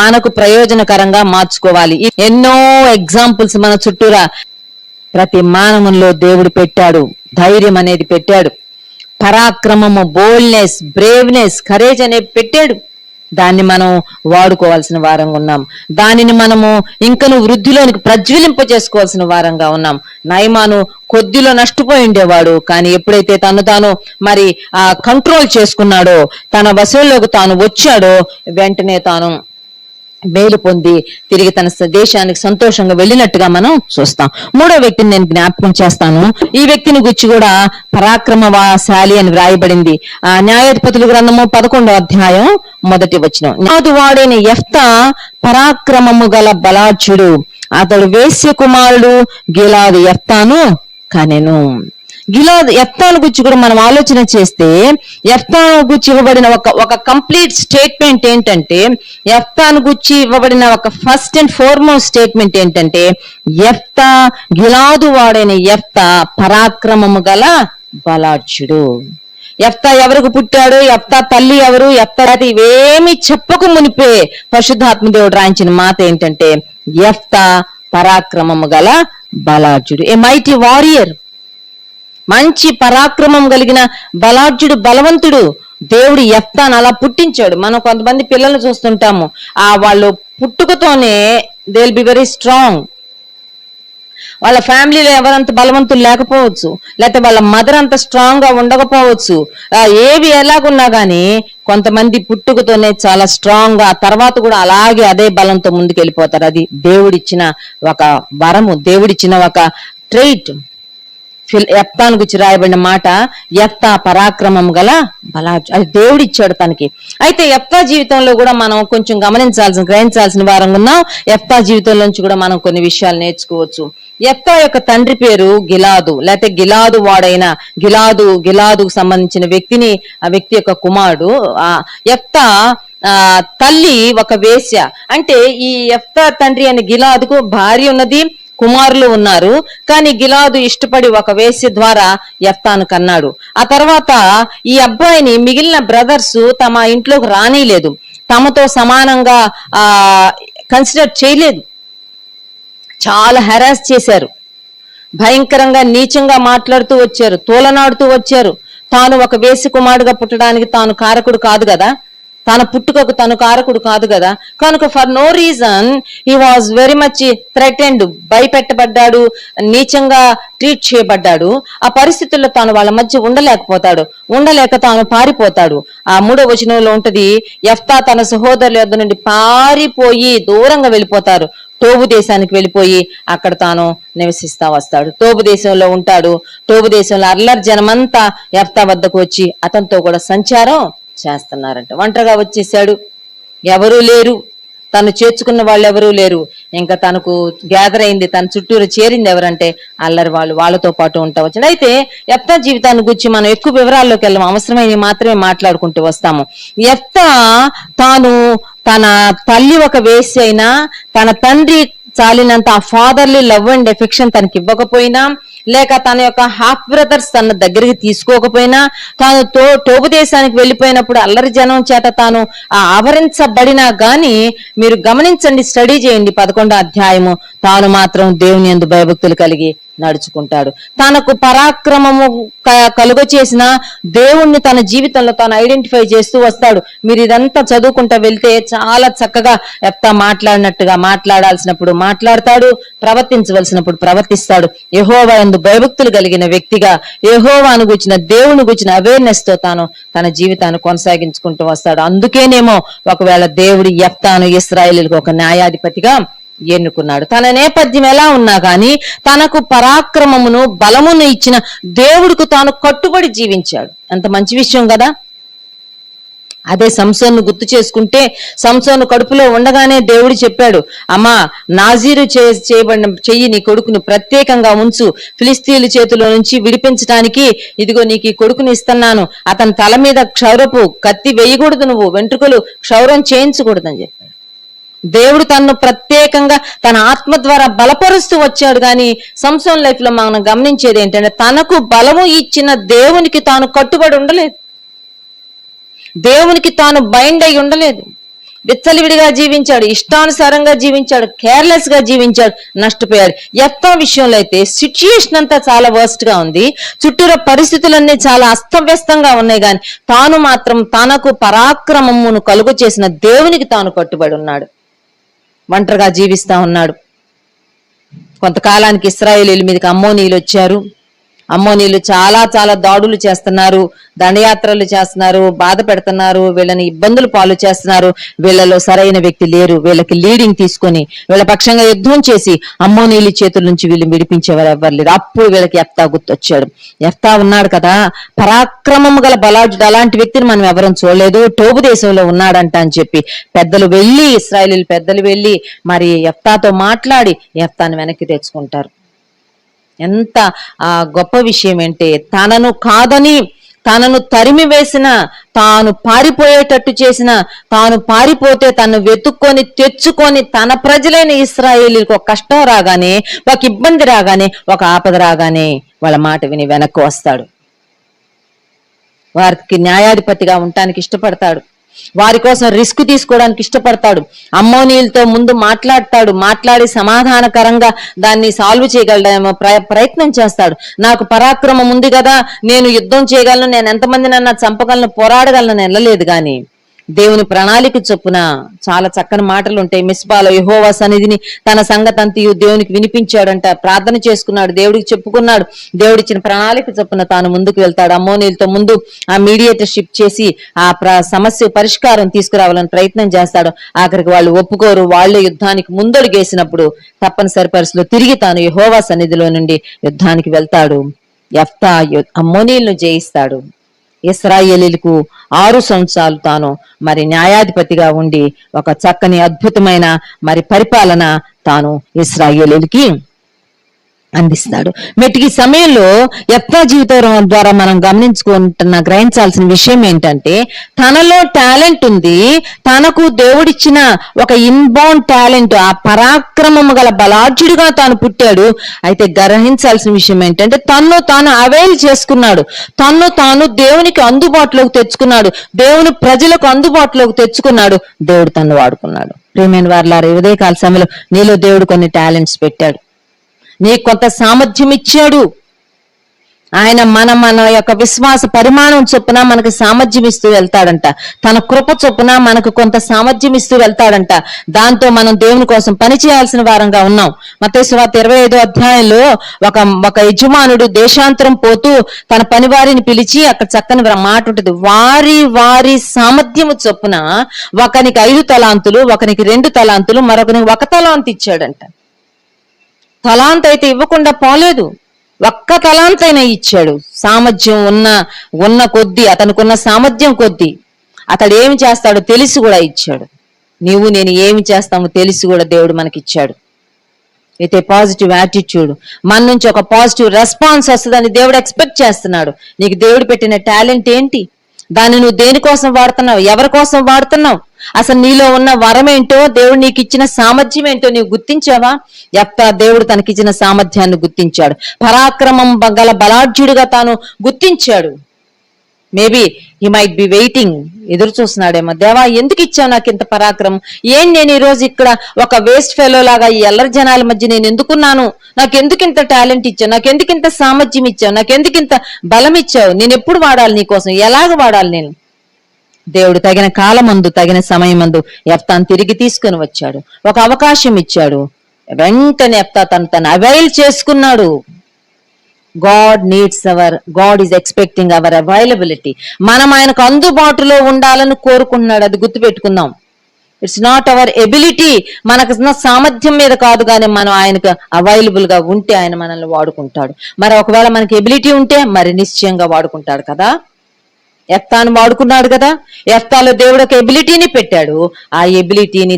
మనకు ప్రయోజనకరంగా మార్చుకోవాలి. ఎన్నో ఎగ్జాంపుల్స్ మన చుట్టూరా ప్రతి మానవుల్లో దేవుడు పెట్టాడు. ధైర్యం అనేది పెట్టాడు, పరాక్రమము, బోల్డ్నెస్, బ్రేవ్నెస్, కరేజ్ అనేది పెట్టాడు. దాన్ని మనం వాడుకోవాల్సిన వారంగా ఉన్నాం. దానిని మనము ఇంకను వృద్ధిలోనికి ప్రజ్వలింప చేసుకోవాల్సిన వారంగా ఉన్నాం. నయమాను కొద్దిలో నష్టపోయి ఉండేవాడు, కానీ ఎప్పుడైతే తాను మరి కంట్రోల్ చేసుకున్నాడో, తన వశంలోకి తాను వచ్చాడో, వెంటనే తాను మేలు పొంది తిరిగి తన దేశానికి సంతోషంగా వెళ్ళినట్టుగా మనం చూస్తాం. 3వ వ్యక్తిని నేను జ్ఞాపకం చేస్తాను. ఈ వ్యక్తిని గురించి కూడా పరాక్రమశాలి అని వ్రాయబడింది. న్యాయాధిపతుల గ్రంథము 11వ అధ్యాయం 1వ వచనం. వాడైన యెఫ్తా పరాక్రమము గల బలాఢ్యుడు, అతడు వేశ్య కుమారుడు గిలాదు యెఫ్తాను కనెను. గిలాదు యెఫ్తాను గురించి కూడా మనం ఆలోచన చేస్తే యెఫ్తాను గురించి ఇవ్వబడిన ఒక కంప్లీట్ స్టేట్మెంట్ ఏంటంటే, యెఫ్తాను గురించి ఇవ్వబడిన ఒక ఫస్ట్ అండ్ ఫార్మోస్ట్ స్టేట్మెంట్ ఏంటంటే, యెఫ్తా, గిలాదు వాడైన యెఫ్తా పరాక్రమము గల బలాఢ్యుడు. యెఫ్తా ఎవరికి పుట్టాడు, యెఫ్తా తల్లి ఎవరు, యెఫ్తా ఇవేమి చెప్పకు మునిపే పరిశుద్ధాత్మ దేవుడు రాయించిన మాట ఏంటంటే, యెఫ్తా పరాక్రమము గల బలాఢ్యుడు, ఏ మైటీ వారియర్. మంచి పరాక్రమం కలిగిన బలాఢ్యుడు, బలవంతుడు. దేవుడు యెఫ్తాను అలా పుట్టించాడు. మనం కొంతమంది పిల్లల్ని చూస్తుంటాము, వాళ్ళు పుట్టుకతోనే they will be very strong. వాళ్ళ ఫ్యామిలీలో ఎవరంత బలవంతులు లేకపోవచ్చు, లేకపోతే వాళ్ళ మదర్ అంత స్ట్రాంగ్ గా ఉండకపోవచ్చు. ఏవి ఎలాగున్నా గానీ కొంతమంది పుట్టుకతోనే చాలా స్ట్రాంగ్ గా, తర్వాత కూడా అలాగే అదే బలంతో ముందుకు వెళ్ళిపోతారు. అది దేవుడిచ్చిన ఒక వరము, దేవుడిచ్చిన ఒక ట్రైట్. యెఫ్తాను గురించి రాయబడిన మాట, యెఫ్తా పరాక్రమం గల బలాఢ్యుడు, అది దేవుడు ఇచ్చాడు తనకి. అయితే యెఫ్తా జీవితంలో కూడా మనం కొంచెం గ్రహించాల్సిన వారంగా ఉన్నాం. యెఫ్తా జీవితంలో నుంచి కూడా మనం కొన్ని విషయాలు నేర్చుకోవచ్చు. యెఫ్తా యొక్క తండ్రి పేరు గిలాదు, లేకపోతే గిలాదు వాడైన గిలాదుకు సంబంధించిన వ్యక్తిని, ఆ వ్యక్తి యొక్క కుమారుడు. యెఫ్తా తల్లి ఒక వేశ్య. అంటే ఈ యెఫ్తా తండ్రి అనే గిలాదుకు భార్య ఉన్నది, కుమారులు ఉన్నారు. కానీ గిలాదు ఇష్టపడి ఒక వేశ్య ద్వారా యెఫ్తాను కన్నాడు. ఆ తర్వాత ఈ అబ్బాయిని మిగిలిన బ్రదర్స్ తమ ఇంట్లోకి రానిలేదు, తమతో సమానంగా కన్సిడర్ చేయలేదు, చాలా హెరాస్ చేశారు, భయంకరంగా నీచంగా మాట్లాడుతూ వచ్చారు, తోలనాడుతూ వచ్చారు. తాను ఒక వేశ్య కుమారుడుగా పుట్టడానికి తాను కారకుడు కాదు కదా, తన పుట్టుకకు తను కారకుడు కాదు కదా. కనుక for no reason he was very much threatened, భయపెట్టబడ్డాడు, నీచంగా ట్రీట్ చేయబడ్డాడు. ఆ పరిస్థితుల్లో తాను వాళ్ళ మధ్య ఉండలేక తాను పారిపోతాడు. ఆ 3వ వచనంలో ఉంటది, యెఫ్తా తన సహోదరుల యొద్ద నుండి పారిపోయి దూరంగా వెళ్ళిపోతారు. టోబు దేశానికి వెళ్ళిపోయి అక్కడ తాను నివసిస్తా వస్తాడు. టోబు దేశంలో ఉంటాడు. టోబు దేశంలో అల్లరి జనమంతా యెఫ్తా వద్దకు వచ్చి అతనితో కూడా సంచారం చేస్తున్నారంట. ఒంటరిగా వచ్చేసాడు, ఎవరూ లేరు, తను చేర్చుకున్న వాళ్ళు ఎవరూ లేరు. ఇంకా తనకు గ్యాదర్ అయింది, తన చుట్టూరు చేరింది ఎవరంటే అల్లరి వాళ్ళు, వాళ్ళతో పాటు ఉంటా వచ్చింది. అయితే యెఫ్తా జీవితాన్ని గురించి మనం ఎక్కువ వివరాల్లోకి వెళ్ళాము, అవసరమైనవి మాత్రమే మాట్లాడుకుంటూ వస్తాము. యెఫ్తా తాను తన తల్లి ఒక వేశ్య అయినా, తన తండ్రి చాలినంత ఆ ఫాదర్లీ లవ్ అండ్ ఎఫెక్షన్ తనకి ఇవ్వకపోయినా, లేక తన యొక్క హాఫ్ బ్రదర్స్ తన దగ్గరికి తీసుకోకపోయినా, తాను టోబు దేశానికి వెళ్ళిపోయినప్పుడు అల్లరి జనం చేత తాను ఆవరించబడినా గాని, మీరు గమనించండి, స్టడీ చేయండి 11వ అధ్యాయము, తాను మాత్రం దేవుని యందు భయభక్తులు కలిగి నడుచుకుంటాడు. తనకు పరాక్రమము కలుగ చేసిన దేవుణ్ణి తన జీవితంలో తాను ఐడెంటిఫై చేస్తూ వస్తాడు. మీరు ఇదంతా చదువుకుంటా వెళ్తే చాలా చక్కగా యెఫ్తా మాట్లాడినట్టుగా మాట్లాడాల్సినప్పుడు మాట్లాడతాడు, ప్రవర్తించవలసినప్పుడు ప్రవర్తిస్తాడు. యెహోవా యందు భయభక్తులు కలిగిన వ్యక్తిగా, యెహోవాను గూర్చిన దేవుని గూర్చిన అవేర్నెస్ తో తాను తన జీవితాన్ని కొనసాగించుకుంటూ వస్తాడు. అందుకేనేమో ఒకవేళ దేవుడు యెఫ్తాను ఇశ్రాయేలుకు ఒక న్యాయాధిపతిగా ఎన్నుకున్నాడు. తన నేపథ్యం ఎలా ఉన్నా గాని తనకు పరాక్రమమును బలమును ఇచ్చిన దేవుడికి తాను కట్టుబడి జీవించాడు. ఎంత మంచి విషయం కదా. అదే సంసోను గుర్తు చేసుకుంటే, సంసోను కడుపులో ఉండగానే దేవుడు చెప్పాడు, అమ్మా నాజీరు చేయబడిన చెయ్యి నీ కొడుకును ప్రత్యేకంగా ఉంచు, ఫిలిస్తీన్ల చేతిలో నుంచి విడిపించడానికి ఇదిగో నీకు ఈ కొడుకుని ఇస్తున్నాను, అతని తల మీద క్షౌరపు కత్తి వేయకూడదు, నువ్వు వెంట్రుకలు క్షౌరం చేయించకూడదని చెప్పాడు. దేవుడు తనను ప్రత్యేకంగా తన ఆత్మ ద్వారా బలపరుస్తూ వచ్చాడు. కానీ సంసోన్ లైఫ్ లో మనం గమనించేది ఏంటంటే, తనకు బలము ఇచ్చిన దేవునికి తాను కట్టుబడి ఉండలేదు, దేవునికి తాను బైండ్ అయి ఉండలేదు, విచ్చలవిడిగా జీవించాడు, ఇష్టానుసారంగా జీవించాడు, కేర్లెస్ గా జీవించాడు, నష్టపోయాడు. యెఫ్తా విషయంలో అయితే సిచ్యుయేషన్ అంతా చాలా వర్స్ట్ గా ఉంది, చుట్టూర పరిస్థితులన్నీ చాలా అస్తవ్యస్తంగా ఉన్నాయి, కానీ తాను మాత్రం తనకు పరాక్రమమును కలుగు చేసిన దేవునికి తాను కట్టుబడి ఉన్నాడు. ఒంటరిగా జీవిస్తా ఉన్నాడు. కొంతకాలానికి ఇశ్రాయేలీయుల మీదకి అమ్మోనీయులు వచ్చారు. అమ్మోనీయులు చాలా చాలా దాడులు చేస్తున్నారు, దండయాత్రలు చేస్తున్నారు, బాధ పెడుతున్నారు, వీళ్ళని ఇబ్బందులు పాలు చేస్తున్నారు. వీళ్ళలో సరైన వ్యక్తి లేరు, వీళ్ళకి లీడింగ్ తీసుకొని వీళ్ళ పక్షంగా యుద్ధం చేసి అమ్మోనీయుల చేతుల నుంచి వీళ్ళు విడిపించేవారు ఎవ్వరు లేరు. అప్పుడు వీళ్ళకి యెఫ్తా గుర్తొచ్చాడు. యెఫ్తా ఉన్నాడు కదా, పరాక్రమము గల బలాఢ్యుడు, అలాంటి వ్యక్తిని మనం ఎవరం చూడలేదు, టోబు దేశంలో ఉన్నాడంట అని చెప్పి పెద్దలు వెళ్ళి, ఇశ్రాయేలీయుల పెద్దలు వెళ్ళి మరి యెఫ్తాతో మాట్లాడి యెఫ్తాను వెనక్కి తెచ్చుకుంటారు. ఎంత గొప్ప విషయం అంటే, తనను కాదని తనను తరిమి వేసిన, తాను పారిపోయేటట్టు చేసిన, తాను పారిపోతే తను వెతుక్కొని తెచ్చుకొని తన ప్రజలైన ఇశ్రాయేలీయులకు ఒక కష్టం రాగానే, ఒక ఇబ్బంది రాగానే, ఒక ఆపద రాగానే వాళ్ళ మాట విని వెనక్కి వస్తాడు. వారికి న్యాయాధిపతిగా ఉండటానికి ఇష్టపడతాడు, వారి కోసం రిస్క్ తీసుకోవడానికి ఇష్టపడతాడు. అమ్మోనీయులతో ముందు మాట్లాడతాడు, మాట్లాడి సమాధానకరంగా దాన్ని సాల్వ్ చేయగలడేమో ప్రయత్నం చేస్తాడు. నాకు పరాక్రమం ఉంది కదా, నేను యుద్ధం చేయగలను, నేను ఎంతమందినన్నా చంపగలను, పోరాడగలను వెళ్ళలేదు. కానీ దేవుని ప్రణాళిక చొప్పున చాలా చక్కని మాటలు ఉంటాయి. మిస్పాలో యెహోవా సన్నిధిని తన సంగతంతయు దేవునికి వినిపించాడంట, ప్రార్థన చేసుకున్నాడు, దేవుడికి చెప్పుకున్నాడు. దేవుడిచ్చిన ప్రణాళిక చొప్పున తాను ముందుకు వెళ్తాడు. అమ్మోనీయులతో ముందు ఆ మీడియేటర్షిప్ చేసి ఆ సమస్య పరిష్కారం తీసుకురావాలని ప్రయత్నం చేస్తాడు. ఆఖరికి వాళ్ళు ఒప్పుకోరు. వాళ్ళే యుద్ధానికి ముందడుగేసినప్పుడు తప్పనిసరి పరిస్థితిలో తిరిగి తాను యెహోవా సన్నిధిలో నుండి యుద్ధానికి వెళ్తాడు. యెఫ్తా అమ్మోనీయులను జయిస్తాడు. ఇశ్రాయేలీయులకు 6 సంవత్సరాలు తాను మరి న్యాయాధిపతిగా ఉండి ఒక చక్కని అద్భుతమైన మరి పరిపాలన తాను ఇశ్రాయేలీయులకి అందిస్తాడు. మెట్టికి సమయంలో యెఫ్తా జీవితం ద్వారా మనం గ్రహించాల్సిన విషయం ఏంటంటే, తనలో టాలెంట్ ఉంది, తనకు దేవుడిచ్చిన ఒక ఇన్బౌండ్ టాలెంట్, ఆ పరాక్రమము గల బలాఢ్యుడిగా తాను పుట్టాడు. అయితే గ్రహించాల్సిన విషయం ఏంటంటే, తన్ను తాను అవైల్ చేసుకున్నాడు, తన్ను తాను దేవునికి అందుబాటులోకి తెచ్చుకున్నాడు, దేవుని ప్రజలకు అందుబాటులోకి తెచ్చుకున్నాడు, దేవుడు తన్ను వాడుకున్నాడు. ప్రియమైన వారలారా, ఉదయకాల సమయంలో నీలో దేవుడు కొన్ని టాలెంట్స్ పెట్టాడు, నీకు కొంత సామర్థ్యం ఇచ్చాడు. ఆయన మన యొక్క విశ్వాస పరిమాణం చొప్పున మనకు సామర్థ్యం ఇస్తూ వెళ్తాడంట. తన కృప చొప్పున మనకు కొంత సామర్థ్యం ఇస్తూ వెళ్తాడంట. దాంతో మనం దేవుని కోసం పని చేయాల్సిన వారంగా ఉన్నాం. మత్తయి సువార్త 25వ అధ్యాయంలో ఒక యజమానుడు దేశాంతరం పోతూ తన పని వారిని పిలిచి అక్కడ చక్కని మాట ఉంటుంది. వారి సామర్థ్యము చొప్పున ఒకనికి 5 తలాంతులు, ఒకనికి 2 తలాంతులు, మరొకనికి 1 తలాంతు ఇచ్చాడంట. తలాంత్ అయితే ఇవ్వకుండా పోలేదు, 1 తలాంతైనా ఇచ్చాడు. సామర్థ్యం ఉన్న కొద్దీ, అతనుకున్న సామర్థ్యం కొద్దీ అతడు ఏమి చేస్తాడో తెలిసి కూడా ఇచ్చాడు. నీవు నేను ఏమి చేస్తామో తెలిసి కూడా దేవుడు మనకిచ్చాడు. అయితే పాజిటివ్ యాటిట్యూడ్, మన నుంచి ఒక పాజిటివ్ రెస్పాన్స్ వస్తుందని దేవుడు ఎక్స్పెక్ట్ చేస్తున్నాడు. నీకు దేవుడు పెట్టిన టాలెంట్ ఏంటి? దాన్ని నువ్వు దేనికోసం వాడుతున్నావు? ఎవరి కోసం వాడుతున్నావు? అసలు నీలో ఉన్న వరం ఏంటో, దేవుడు నీకు ఇచ్చిన సామర్థ్యం ఏంటో నీవు గుర్తించావా? యెఫ్తా దేవుడు తనకిచ్చిన సామర్థ్యాన్ని గుర్తించాడు. పరాక్రమం గల బలాఢ్యుడిగా తాను గుర్తించాడు. Maybe he might be waiting, ఎదురు చూస్తున్నాడేమో, దేవా ఎందుకు ఇచ్చావు నాకు ఇంత పరాక్రమం? నేను ఈ రోజు ఇక్కడ ఒక వేస్ట్ ఫెలో లాగా ఈ ఎల్లరి జనాల మధ్య నేను ఎందుకున్నాను? నాకెందుకు ఇంత టాలెంట్ ఇచ్చావు? నాకెందుకు ఇంత సామర్థ్యం ఇచ్చావు? నాకెందుకు ఇంత బలం ఇచ్చావు? నేను ఎప్పుడు వాడాలి నీకోసం? ఎలాగ వాడాలి నేను? దేవుడు తగిన కాలమందు, తగిన సమయమందు యెఫ్తాను తిరిగి తీసుకుని వచ్చాడు. ఒక అవకాశం ఇచ్చాడు. వెంటనే యెఫ్తా తను అవైల్ చేసుకున్నాడు. God is expecting our availability. మనం ఆయనకు అందుబాటులో ఉండాలని కోరుకుంటున్నాడు. అది గుర్తుపెట్టుకుందాం. ఇట్స్ నాట్ అవర్ ఎబిలిటీ, మనకు సామర్థ్యం మీద కాదు, కానీ మనం ఆయనకు అవైలబుల్ గా ఉంటే ఆయన మనల్ని వాడుకుంటాడు. మరి ఒకవేళ మనకి ఎబిలిటీ ఉంటే మరి నిశ్చయంగా వాడుకుంటాడు కదా. యెఫ్తాను వాడుకున్నాడు కదా. యెఫ్తాలో దేవుడు ఒక ఎబిలిటీని పెట్టాడు. ఆ ఎబిలిటీని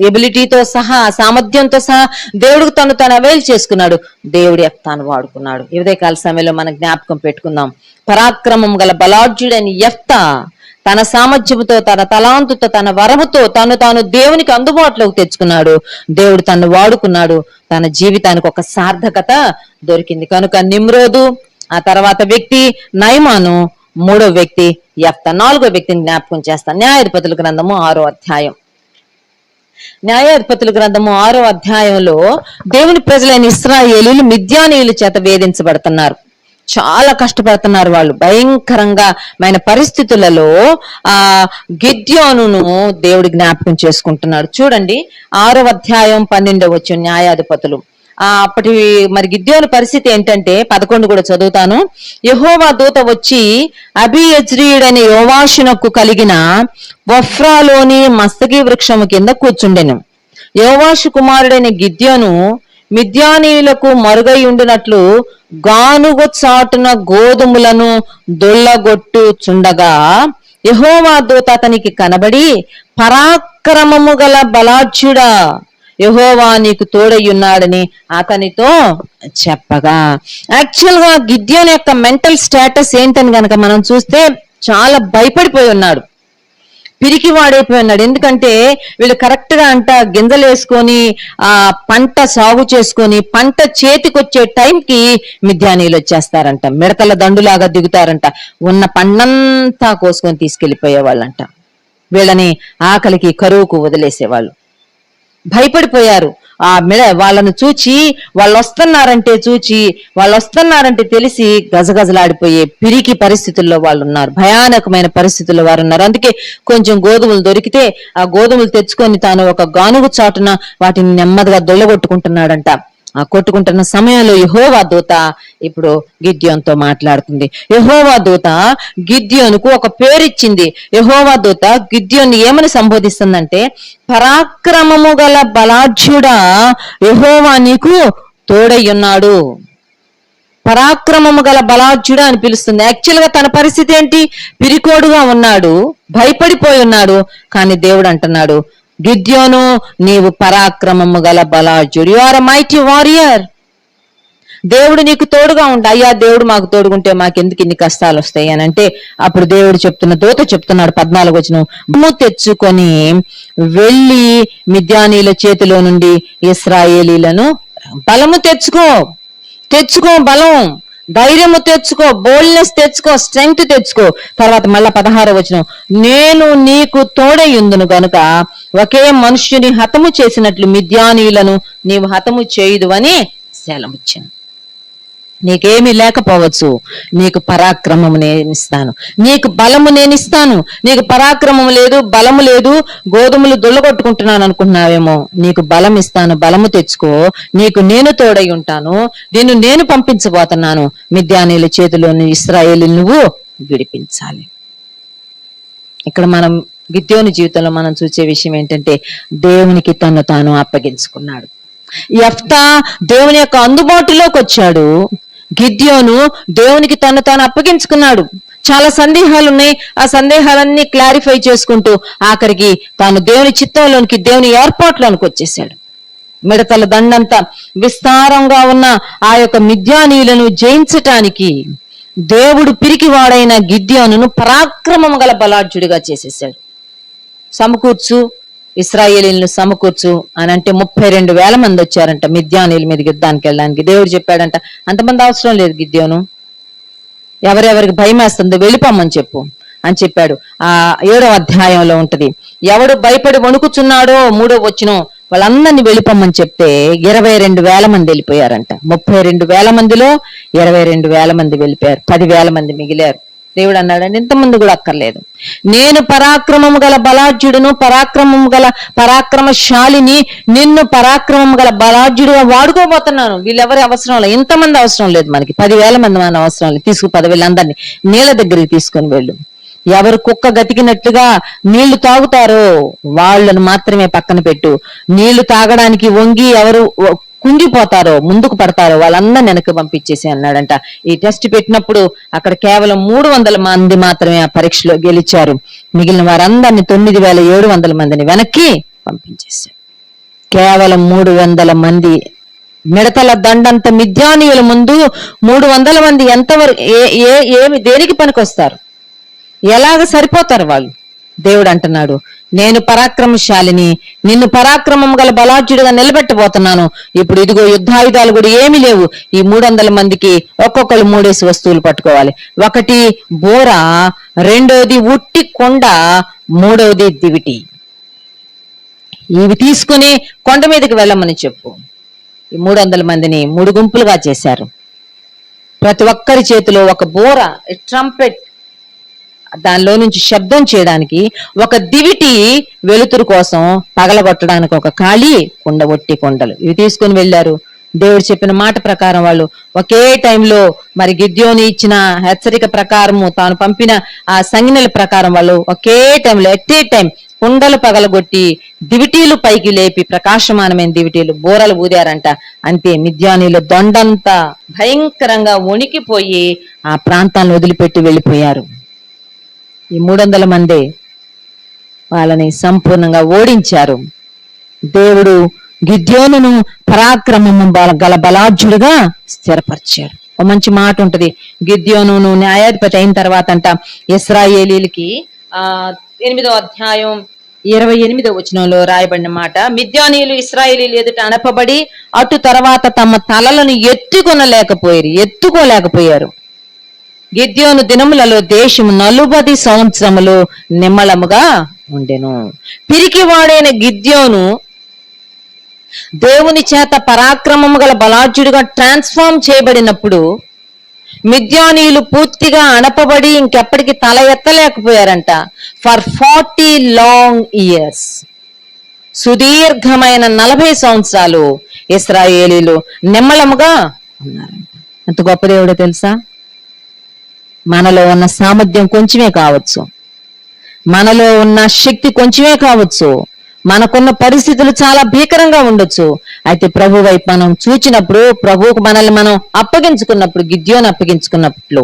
ఎబిలిటీతో సహా, సామర్థ్యంతో సహా దేవుడికి తను అవైల్ చేసుకున్నాడు. దేవుడు యెఫ్తాను వాడుకున్నాడు. ఉదయకాల సమయంలో మనం జ్ఞాపకం పెట్టుకుందాం. పరాక్రమం గల బలాఢ్యుడైన యెఫ్తా తన సామర్థ్యంతో, తన తలాంతుతో, తన వరముతో తాను దేవునికి అందుబాటులోకి తెచ్చుకున్నాడు. దేవుడు తను వాడుకున్నాడు. తన జీవితానికి ఒక సార్థకత దొరికింది. కనుక నిమ్రోదు, ఆ తర్వాత వ్యక్తి నయమాను, 3వ వ్యక్తి యెఫ్తా. 4వ వ్యక్తిని జ్ఞాపకం చేస్తాను. న్యాయాధిపతుల గ్రంథము 6వ అధ్యాయం. న్యాయాధిపతుల గ్రంథము 6వ అధ్యాయంలో దేవుని ప్రజలైన ఇశ్రాయేలీయులు మిద్యానీయుల చేత వేధించబడుతున్నారు. చాలా కష్టపడుతున్నారు వాళ్ళు. భయంకరంగా పరిస్థితులలో ఆ గిద్యోనును దేవుడు జ్ఞాపకం చేసుకుంటున్నాడు. చూడండి 6వ అధ్యాయం 12వ వచనం. న్యాయాధిపతులు అప్పటి గిద్యోను పరిస్థితి ఏంటంటే 11 కూడా చదువుతాను. యెహోవా దూత వచ్చి అబీయజ్రీయుడైన యోవాషునకు కలిగిన వఫ్రాలోని మస్తకి వృక్షము కింద కూర్చుండెను. యోవాషు కుమారుడైన గిద్యోను మిద్యానీయులకు మరుగై ఉండినట్లు గానుగ చాటున గోధుమలను దొల్లగొట్టుచుండగా యెహోవా దూత అతనికి కనబడి, పరాక్రమము గల బలాఢ్యుడా, యెహోవా నీకు తోడయ్యున్నాడని అతనితో చెప్పగా. యాక్చువల్ గా గిద్యోను యొక్క మెంటల్ స్టేటస్ ఏంటని గనక మనం చూస్తే చాలా భయపడిపోయి ఉన్నాడు, పిరికి వాడైపోయి ఉన్నాడు. ఎందుకంటే వీళ్ళు కరెక్ట్ గా గింజలు వేసుకొని పంట సాగు చేసుకొని పంట చేతికొచ్చే టైంకి మిద్యానీయులు వచ్చేస్తారంట. మిడతల దండులాగా దిగుతారంట. ఉన్న పండంతా కోసుకొని తీసుకెళ్లిపోయేవాళ్ళంట. వీళ్ళని ఆకలికి, కరువుకు వదిలేసేవాళ్ళు. భయపడిపోయారు. వాళ్ళను చూచి, వాళ్ళు వస్తున్నారంటే తెలిసి గజగజలాడిపోయే పిరికి పరిస్థితుల్లో వాళ్ళు ఉన్నారు. భయానకమైన పరిస్థితుల్లో వారు ఉన్నారు. అందుకే కొంచెం గోధుమలు దొరికితే ఆ గోధుమలు తెచ్చుకొని తాను ఒక గానుగు చాటున వాటిని నెమ్మదిగా దొల్లగొట్టుకుంటున్నాడంట. ఆ కొట్టుకుంటున్న సమయంలో యెహోవా దూత ఇప్పుడు గిద్యోనుతో మాట్లాడుతుంది. యెహోవా దూత గిద్యోనుకు ఒక పేరిచ్చింది. యెహోవా దూత గిద్యోను ఏమని సంబోధిస్తుందంటే, పరాక్రమము గల బలాఢ్యుడా, యెహోవా నీకు తోడయ్యున్నాడు. పరాక్రమము గల బలాఢ్యుడా అని పిలుస్తుంది. యాక్చువల్ గా తన పరిస్థితి ఏంటి? పిరికోడుగా ఉన్నాడు, భయపడిపోయి ఉన్నాడు. కానీ దేవుడు అంటున్నాడు, గిద్యోను నీవు పరాక్రమము గల బలాఢ్యుడు, you are a mighty warrior. దేవుడు నీకు తోడుగా ఉండు. అయ్యా దేవుడు మాకు తోడుగుంటే మాకెందుకు ఇన్ని కష్టాలు వస్తాయి అని అంటే, అప్పుడు దేవుడు దూత చెప్తున్నాడు 14వ వచనం, బలము తెచ్చుకొని వెళ్ళి మిద్యానీయుల చేతిలో నుండి ఇశ్రాయేలీలను, బలము తెచ్చుకో బలం, ధైర్యము తెచ్చుకో, బోల్డ్నెస్ తెచ్చుకో, స్ట్రెంగ్త్ తెచ్చుకో. తర్వాత మళ్ళా 16వ వచనం, నేను నీకు తోడయుందును గనుక ఒకే మనుష్యుని హతము చేసినట్లు మిద్యానీయులను నీవు హతము చేయుదు అని సెలవిచ్చాను. నీకేమీ లేకపోవచ్చు, నీకు పరాక్రమము నేనిస్తాను, నీకు బలము నేనిస్తాను. నీకు పరాక్రమం లేదు, బలము లేదు, గోధుమలు దొల్లగొట్టుకుంటున్నాను అనుకుంటున్నావేమో. నీకు బలం ఇస్తాను, బలము తెచ్చుకో, నీకు నేను తోడై ఉంటాను, నేను పంపించబోతున్నాను. మిద్యానీయుల చేతిలోని ఇశ్రాయేలును నువ్వు విడిపించాలి. ఇక్కడ మనం గిద్యోను జీవితంలో మనం చూసే విషయం ఏంటంటే దేవునికి తను తాను అప్పగించుకున్నాడు. యెఫ్తా దేవుని యొక్క అందుబాటులోకి వచ్చాడు. గిద్యోను దేవునికి తను తాను అప్పగించుకున్నాడు. చాలా సందేహాలు ఉన్నాయి, ఆ సందేహాలన్నీ క్లారిఫై చేసుకుంటూ ఆఖరికి తాను దేవుని చిత్తంలోనికి, దేవుని ఏర్పాట్లోనికి వచ్చేసాడు. మిడతల దండంతా విస్తారంగా ఉన్న ఆ యొక్క మిద్యానీయులను జయించటానికి దేవుడు పిరికివాడైన గిద్యోనును పరాక్రమం గల బలాఢ్యుడిగా చేసేసాడు. సమకూర్చు, ఇశ్రాయేలీలను సమకూర్చు అని అంటే 32,000 మంది వచ్చారంట మిద్యానీయుల మీద యుద్ధానికి వెళ్ళడానికి. దేవుడు చెప్పాడంట, అంతమంది అవసరం లేదు గిద్యోను, ఎవరెవరికి భయం వేస్తుందో వెళ్ళిపోమని చెప్పు అని చెప్పాడు. ఆ 7వ అధ్యాయంలో ఉంటది. ఎవడు భయపడి వణుకుచున్నాడో 3వ వచనం, వాళ్ళందరినీ వెళ్ళిపోమని చెప్తే 22,000 మంది వెళ్ళిపోయారంట. 32,000 మందిలో 22,000 మంది వెళ్ళిపోయారు, 10,000 మంది మిగిలారు. దేవుడు అన్నాడండి, ఇంతమంది కూడా అక్కర్లేదు, నేను పరాక్రమము గల బలాఢ్యుడును, పరాక్రమము గల పరాక్రమశాలిని, నిన్ను పరాక్రమం గల బలాఢ్యుడుగా వాడుకోబోతున్నాను. వీళ్ళెవరి అవసరం లేదు, ఇంతమంది అవసరం లేదు, మనకి 10,000 మంది మన అవసరం లేదు. తీసుకు 10,000 నీళ్ళ దగ్గరికి తీసుకొని వెళ్ళు. ఎవరు కుక్క గతికినట్లుగా నీళ్లు తాగుతారో వాళ్ళను మాత్రమే పక్కన పెట్టు. నీళ్లు తాగడానికి వంగి ఎవరు కుంగిపోతారో, ముందుకు పడతారో వాళ్ళందరినీ వెనక్కి పంపించేసి అన్నాడంట. ఈ టెస్ట్ పెట్టినప్పుడు అక్కడ కేవలం 300 మంది మాత్రమే ఆ పరీక్షలో గెలిచారు. మిగిలిన వారందరినీ 9,700 మందిని వెనక్కి పంపించేశారు. కేవలం 300 మంది మిడతల దండంత మిద్యానీయుల ముందు 300 మంది ఎంతవరకు ఏమి దేనికి పనికొస్తారు? ఎలాగ సరిపోతారు వాళ్ళు? దేవుడు అంటున్నాడు, నేను పరాక్రమశాలిని, నిన్ను పరాక్రమం గల బలాఢ్యుడిగా నిలబెట్టబోతున్నాను. ఇప్పుడు ఇదిగో యుద్ధాయుధాలు కూడా ఏమీ లేవు. ఈ 300 మందికి ఒక్కొక్కరు 3 వస్తువులు పట్టుకోవాలి. ఒకటి బోర, రెండోది ఉట్టి కొండ, మూడవది దివిటి. ఇవి తీసుకుని కొండ మీదకి వెళ్ళమని చెప్పు. ఈ 300 మందిని 3 గుంపులుగా చేశారు. ప్రతి ఒక్కరి చేతిలో ఒక బోర, ట్రంపెట్, దానిలో నుంచి శబ్దం చేయడానికి, ఒక దివిటి వెలుతురు కోసం పగలగొట్టడానికి ఒక ఖాళీ కుండ, ఒట్టి కొండలు, ఇవి తీసుకుని వెళ్ళారు. దేవుడు చెప్పిన మాట ప్రకారం వాళ్ళు ఒకే టైంలో, మరి గిద్యోను ఇచ్చిన హెచ్చరిక ప్రకారము, తాను పంపిన ఆ సంజ్ఞల ప్రకారం వాళ్ళు ఒకే టైంలో ఎట్ ఏ టైం కుండలు పగలగొట్టి దివిటీలు పైకి లేపి, ప్రకాశమానమైన దివిటీలు బోరలు ఊదారంట. అంతే, మిద్యానీయుల దొండంతా భయంకరంగా వణికిపోయి ఆ ప్రాంతాలను వదిలిపెట్టి వెళ్ళిపోయారు. ఈ 300 మంది వాళ్ళని సంపూర్ణంగా ఓడించారు. దేవుడు గిద్యోనును పరాక్రమము గల బలాఢ్యుడిగా స్థిరపరిచాడు. ఒక మంచి మాట ఉంటది, గిద్యోనును న్యాయాధిపతి అయిన తర్వాత అంట ఇశ్రాయేలీలకి 8వ అధ్యాయం 28వ వచనంలో రాయబడిన మాట, మిద్యానీయులు ఇశ్రాయేలీలు ఎదుట అనపబడి అటు తర్వాత తమ తలలను ఎత్తుకోలేకపోయారు. గిద్యోను దినములలో దేశము 40 సంవత్సరములు నిమ్మళముగా ఉండెను. పిరికివాడైన గిద్యోను దేవుని చేత పరాక్రమము గల బలాఢ్యుడిగా ట్రాన్స్ఫార్మ్ చేయబడినప్పుడు మిద్యానీయులు పూర్తిగా అణపబడి ఇంకెప్పటికీ తల ఎత్తలేకపోయారంట. ఫర్ 40 లాంగ్ ఇయర్స్, సుదీర్ఘమైన 40 సంవత్సరాలు ఇశ్రాయేలీలు నిమ్మళముగా ఉన్నారంట. ఎంత గొప్ప దేవుడో తెలుసా? మనలో ఉన్న సామర్థ్యం కొంచెమే కావచ్చు, మనలో ఉన్న శక్తి కొంచెమే కావచ్చు, మనకున్న పరిస్థితులు చాలా భీకరంగా ఉండొచ్చు. అయితే ప్రభు వైపు మనం చూచినప్పుడు, ప్రభువుకు మనల్ని మనం అప్పగించుకున్నప్పుడు, గిద్యోను అప్పగించుకున్నప్పుడు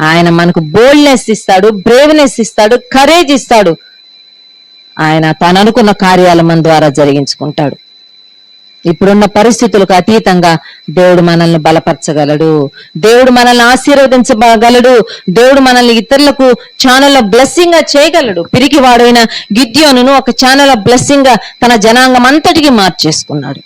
ఆయన మనకు బోల్డ్నెస్ ఇస్తాడు, బ్రేవ్నెస్ ఇస్తాడు, కరేజ్ ఇస్తాడు. ఆయన తాను అనుకున్న కార్యాలు మన ద్వారా జరిగించుకుంటాడు. ఇప్పుడున్న పరిస్థితులకు అతీతంగా దేవుడు మనల్ని బలపరచగలడు, దేవుడు మనల్ని ఆశీర్వదించగలడు, దేవుడు మనల్ని ఇతరులకు ఛానల్ ఆఫ్ బ్లెస్సింగ్ గా చేయగలడు. పిరికి వాడైన గిద్యోనును ఒక ఛానల్ ఆఫ్ బ్లెస్సింగ్ గా తన జనాంగం అంతటికి మార్చేసుకున్నాడు.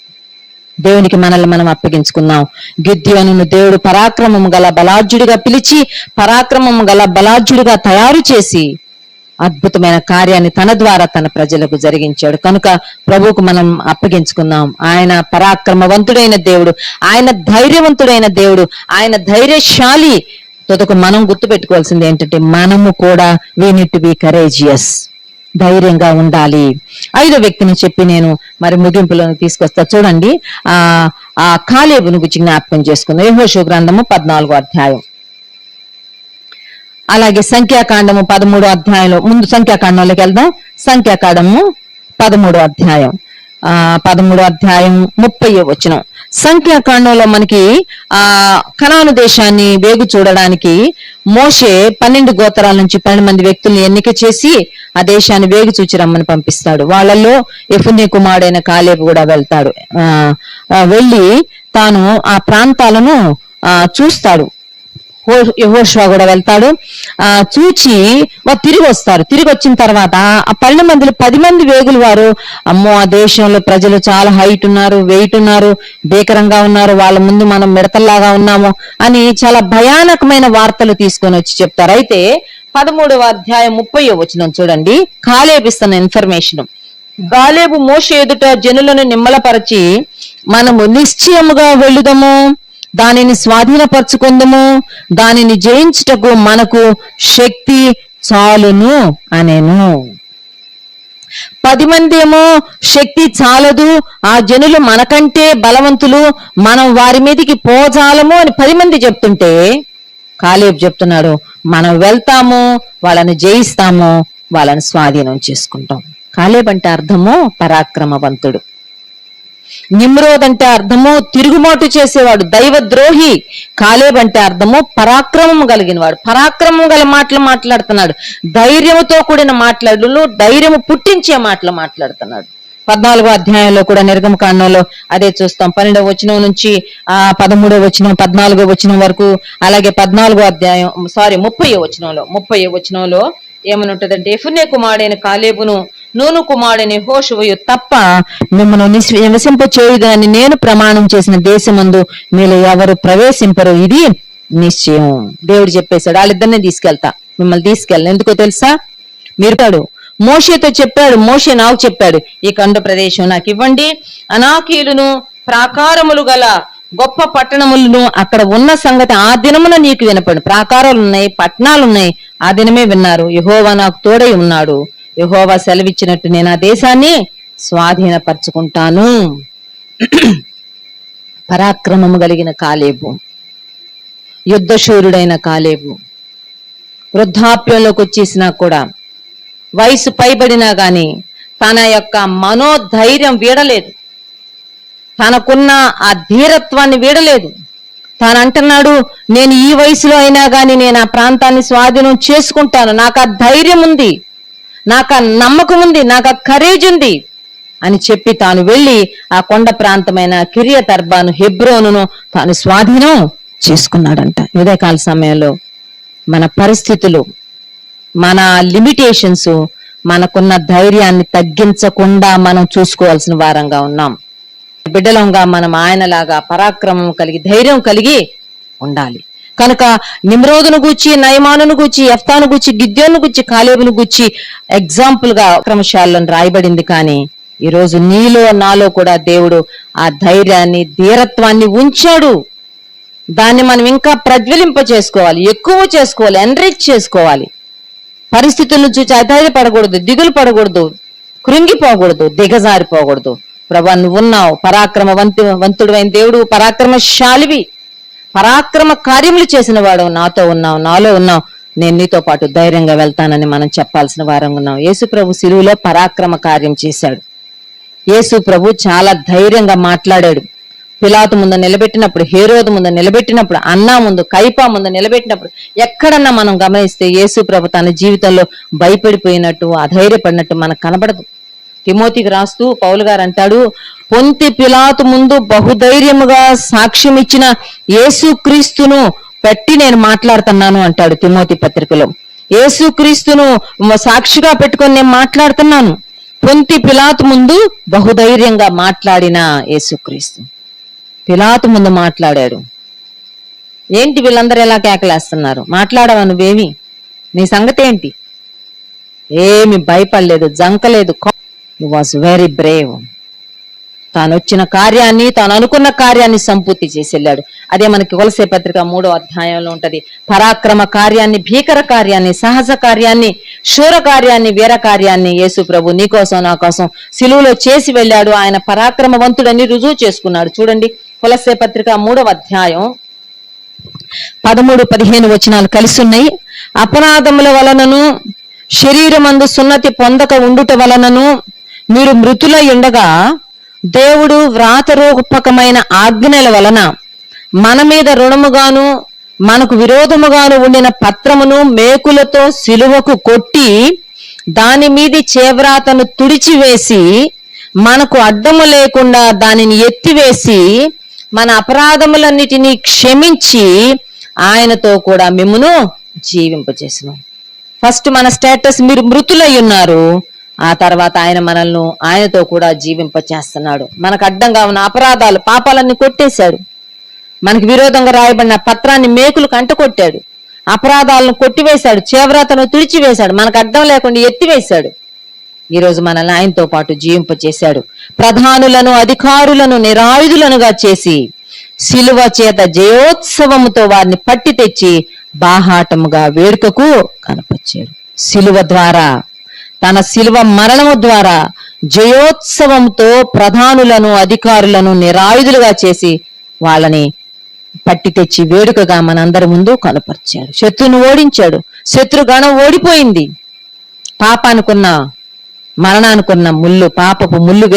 దేవునికి మనల్ని మనం అప్పగించుకున్నాం. గిద్యోనును దేవుడు పరాక్రమం గల బలాఢ్యుడిగా పిలిచి, పరాక్రమం గల బలాఢ్యుడిగా తయారు చేసి అద్భుతమైన కార్యాన్ని తన ద్వారా తన ప్రజలకు జరిగించాడు. కనుక ప్రభువుకు మనం అప్పగించుకుందాం. ఆయన పరాక్రమవంతుడైన దేవుడు, ఆయన ధైర్యవంతుడైన దేవుడు, ఆయన ధైర్యశాలి. తొదకు మనం గుర్తుపెట్టుకోవాల్సింది ఏంటంటే, మనము కూడా we need to be courageous, ధైర్యంగా ఉండాలి. 5వ వ్యక్తిని చెప్పి నేను మరి ముగింపులోకి తీసుకొస్తా. చూడండి, ఆ కాలేబును గురించి జ్ఞాపకం చేసుకుందాం. యెహోషువ గ్రంథము 14వ అధ్యాయం, అలాగే సంఖ్యాకాండము 13వ అధ్యాయంలో, ముందు సంఖ్యాకాండంలోకి వెళ్దాం. సంఖ్యాకాండము 13వ అధ్యాయం 13వ అధ్యాయం 30వ వచనం. సంఖ్యాకాండంలో మనకి కనాను దేశాన్ని వేగు చూడడానికి మోషే 12 గోత్రాల నుంచి 12 మంది వ్యక్తుల్ని ఎన్నిక చేసి ఆ దేశాన్ని వేగు చూచి రమ్మని పంపిస్తాడు. వాళ్ళల్లో యెఫున్నె కుమారుడైన కాలేబు కూడా వెళ్తాడు. వెళ్ళి తాను ఆ ప్రాంతాలను చూస్తాడు. యెహోషువ కూడా వెళ్తాడు. చూచి తిరిగి వస్తారు. తిరిగి వచ్చిన తర్వాత ఆ 12 మందిలో 10 మంది వేగులు వారు, అమ్మో ఆ దేశంలో ప్రజలు చాలా హైట్ ఉన్నారు, వెయిట్ ఉన్నారు, భీకరంగా ఉన్నారు, వాళ్ళ ముందు మనం మిడతల్లాగా ఉన్నాము అని చాలా భయానకమైన వార్తలు తీసుకొని వచ్చి చెప్తారు. అయితే 13వ అధ్యాయం 30వ వచనం చూడండి, కాలేబు ఇస్తున్న ఇన్ఫర్మేషన్. కాలేబు మోషే ఎదుట జనులను నిమ్మలపరచి, మనము నిశ్చయముగా వెళ్ళుదము, దానిని స్వాధీనపరచుకుందము, దానిని జయించుటకు మనకు శక్తి చాలును అనేను. 10 మంది ఏమో శక్తి చాలదు, ఆ జనులు మనకంటే బలవంతులు, మనం వారి మీదకి పోజాలము అని 10 మంది చెప్తుంటే, కాలేబు చెప్తున్నాడు, మనం వెళ్తాము, వాళ్ళని జయిస్తాము, వాళ్ళని స్వాధీనం చేసుకుంటాం. కాలేబు అంటే అర్థము పరాక్రమవంతుడు. నిమ్రోద్ అంటే అర్థము తిరుగుమాటు చేసేవాడు, దైవద్రోహి. కాలేబ్ అంటే అర్థము పరాక్రమం కలిగిన వాడు. పరాక్రమం గల మాటలు మాట్లాడుతున్నాడు, ధైర్యంతో కూడిన మాట్లాడు, ధైర్యము పుట్టించే మాటలు మాట్లాడుతున్నాడు. 14వ అధ్యాయంలో కూడా నిర్గమకాండంలో అదే చూస్తాం. 12వ వచనం నుంచి 13వ వచనం 14వ వచనం వరకు, అలాగే 14వ అధ్యాయం 30వ వచనంలో ఏమనుంటదంటే, యెఫున్నె కుమారుడైన కాలేబును నూను కుమారుడైన యెహోషువయు తప్ప మిమ్మల్ని నివసింప చేయుదని నేను ప్రమాణం చేసిన దేశమందు మీరు ఎవరు ప్రవేశింపరు, ఇది నిశ్చయం. దేవుడు చెప్పేశాడు, వాళ్ళిద్దరిని తీసుకెళ్తా, మిమ్మల్ని తీసుకెళ్ళను. ఎందుకో తెలుసా? మీరు మోషేతో చెప్పాడు, మోషే నాకు చెప్పాడు, ఈ కండ ప్రదేశం నాకు ఇవ్వండి, అనాకీయులను ప్రాకారములు గల గొప్ప పట్టణములను అక్కడ ఉన్న సంగతి ఆ దినమున నీకు వినపడు. ప్రాకారాలు ఉన్నాయి, పట్టణాలు ఉన్నాయి, ఆ దినమే విన్నారు. యెహోవా నాకు తోడై ఉన్నాడు, యెహోవా సెలవిచ్చినట్టు నేను ఆ దేశాన్ని స్వాధీనపరచుకుంటాను. పరాక్రమము కలిగిన కాలేబు, యుద్ధశూరుడైన కాలేబు, వృద్ధాప్యంలోకి వచ్చేసినా కూడా, వయసు పైబడినా గాని తన యొక్క మనోధైర్యం వీడలేదు, తనకున్న ఆ ధీరత్వాన్ని వీడలేదు. తాను అంటున్నాడు, నేను ఈ వయసులో అయినా గాని నేను ఆ ప్రాంతాన్ని స్వాధీనం చేసుకుంటాను, నాకు ఆ ధైర్యం ఉంది, నాకు ఆ నమ్మకం ఉంది, నాకు ఆ కరేజ్ ఉంది అని చెప్పి తాను వెళ్ళి ఆ కొండ ప్రాంతమైన కిరియత్ అర్బాను, హెబ్రోనును తాను స్వాధీనం చేసుకున్నాడంట. ఉదయకాల సమయంలో మన పరిస్థితులు, మన లిమిటేషన్స్, మనకున్న ధైర్యాన్ని తగ్గించకుండా మనం చూసుకోవాల్సిన వారంగా ఉన్నాం. బిడ్డలంగా మనం ఆయనలాగా పరాక్రమం కలిగి ధైర్యం కలిగి ఉండాలి. కనుక నిమ్రోదును గూర్చి, నయమానును గూర్చి, యెఫ్తాను గూర్చి, గిద్యోను గూర్చి, కాలేబును గూర్చి ఎగ్జాంపుల్ గా క్రమశాలను రాయబడింది. కానీ ఈరోజు నీలో నాలో కూడా దేవుడు ఆ ధైర్యాన్ని, ధీరత్వాన్ని ఉంచాడు. దాన్ని మనం ఇంకా ప్రజ్వలింప చేసుకోవాలి, ఎక్కువ చేసుకోవాలి, ఎన్రిచ్ చేసుకోవాలి. పరిస్థితులను చూసి అధైర్యపడకూడదు, దిగులు పడకూడదు, కృంగిపోకూడదు, దిగజారిపోకూడదు. ప్రభా నువ్వున్నావు, పరాక్రమవంతుడైన దేవుడు, పరాక్రమశాలివి, పరాక్రమ కార్యములు చేసిన వాడు, నాతో ఉన్నావు, నాలో ఉన్నావు, నేను నీతో పాటు ధైర్యంగా వెళ్తానని మనం చెప్పాల్సిన వారం ఉన్నాం. యేసు ప్రభు శిలువలో పరాక్రమ కార్యం చేశాడు. యేసు ప్రభు చాలా ధైర్యంగా మాట్లాడాడు. పిలాతు ముందు నిలబెట్టినప్పుడు, హేరోదు ముందు నిలబెట్టినప్పుడు, అన్నా ముందు, కైపా ముందు నిలబెట్టినప్పుడు, ఎక్కడన్నా మనం గమనిస్తే యేసు ప్రభు తన జీవితంలో భయపడిపోయినట్టు, అధైర్యపడినట్టు మనకు కనబడదు. తిమోతికి రాస్తూ పౌలు గారు అంటాడు, పొంతి పిలాతు ముందు బహుధైర్యముగా సాక్ష్యం ఇచ్చిన యేసుక్రీస్తును పెట్టి నేను మాట్లాడుతున్నాను అంటాడు తిమోతి పత్రికలో. యేసుక్రీస్తును సాక్షిగా పెట్టుకొని నేను మాట్లాడుతున్నాను. పొంతి పిలాతు ముందు బహుధైర్యంగా మాట్లాడిన యేసుక్రీస్తు పిలాతు ముందు మాట్లాడాడు. ఏంటి వీళ్ళందరూ ఎలా కేకలేస్తున్నారు? మాట్లాడవా నువ్వేమి? నీ సంగతి ఏంటి? ఏమి భయపడలేదు, జంకలేదు. He was very brave. తాను వచ్చిన కార్యాన్ని, తాను అనుకున్న కార్యాన్ని సంపూర్తి చేసి వెళ్ళాడు. అదే మనకి కొలసే పత్రిక 3వ అధ్యాయంలో ఉంటది. పరాక్రమ కార్యాన్ని, భీకర కార్యాన్ని, సహజ కార్యాన్ని, శూర కార్యాన్ని, వీర కార్యాన్ని యేసు ప్రభు నీ కోసం నా కోసం సిలువలో చేసి వెళ్ళాడు. ఆయన పరాక్రమవంతుడని రుజువు చేసుకున్నాడు. చూడండి కొలసే పత్రిక 3వ అధ్యాయం 13-15 వచనాలు కలిసి ఉన్నాయి. అపరాధముల వలనను శరీరమందు సున్నతి పొందక ఉండుట వలనను మీరు మృతులై ఉండగా దేవుడు వ్రాతరూపకమైన ఆజ్ఞల వలన మన మీద రుణముగాను మనకు విరోధముగాను ఉండిన పత్రమును మేకులతో సిలువకు కొట్టి దాని మీది చేవ్రాతను తుడిచివేసి మనకు అడ్డము లేకుండా దానిని ఎత్తివేసి మన అపరాధములన్నిటినీ క్షమించి ఆయనతో కూడా మిమ్మును జీవింపచేసెను. ఫస్ట్ మన స్టేటస్ మీరు మృతులై ఉన్నారు. ఆ తర్వాత ఆయన మనల్ని ఆయనతో కూడా జీవింపచేస్తున్నాడు. మనకు అడ్డంగా ఉన్న అపరాధాలు, పాపాలన్నీ కొట్టేశాడు. మనకి విరోధంగా రాయబడిన పత్రాన్ని మేకులు కంటకొట్టాడు. అపరాధాలను కొట్టివేశాడు, చేవ్రాతను తుడిచివేశాడు, మనకు అడ్డం లేకుండా ఎత్తివేశాడు. ఈ రోజు మనల్ని ఆయనతో పాటు జీవింపచేశాడు. ప్రధానులను, అధికారులను నిరాయుధులనుగా చేసి శిలువ చేత జయోత్సవముతో వారిని పట్టి తెచ్చి బాహాటముగా వేడుకకు కనపరిచాడు. శిలువ ద్వారా, తన శిలువ మరణము ద్వారా జయోత్సవంతో ప్రధానులను, అధికారులను నిరాయుధులుగా చేసి వాళ్ళని పట్టి తెచ్చి వేడుకగా మనందరి ముందు కనపరిచాడు. శత్రువును ఓడించాడు. శత్రుగణం ఓడిపోయింది. పాపానుకున్న, మరణానుకున్న ముళ్ళు, పాపపు ముళ్ళు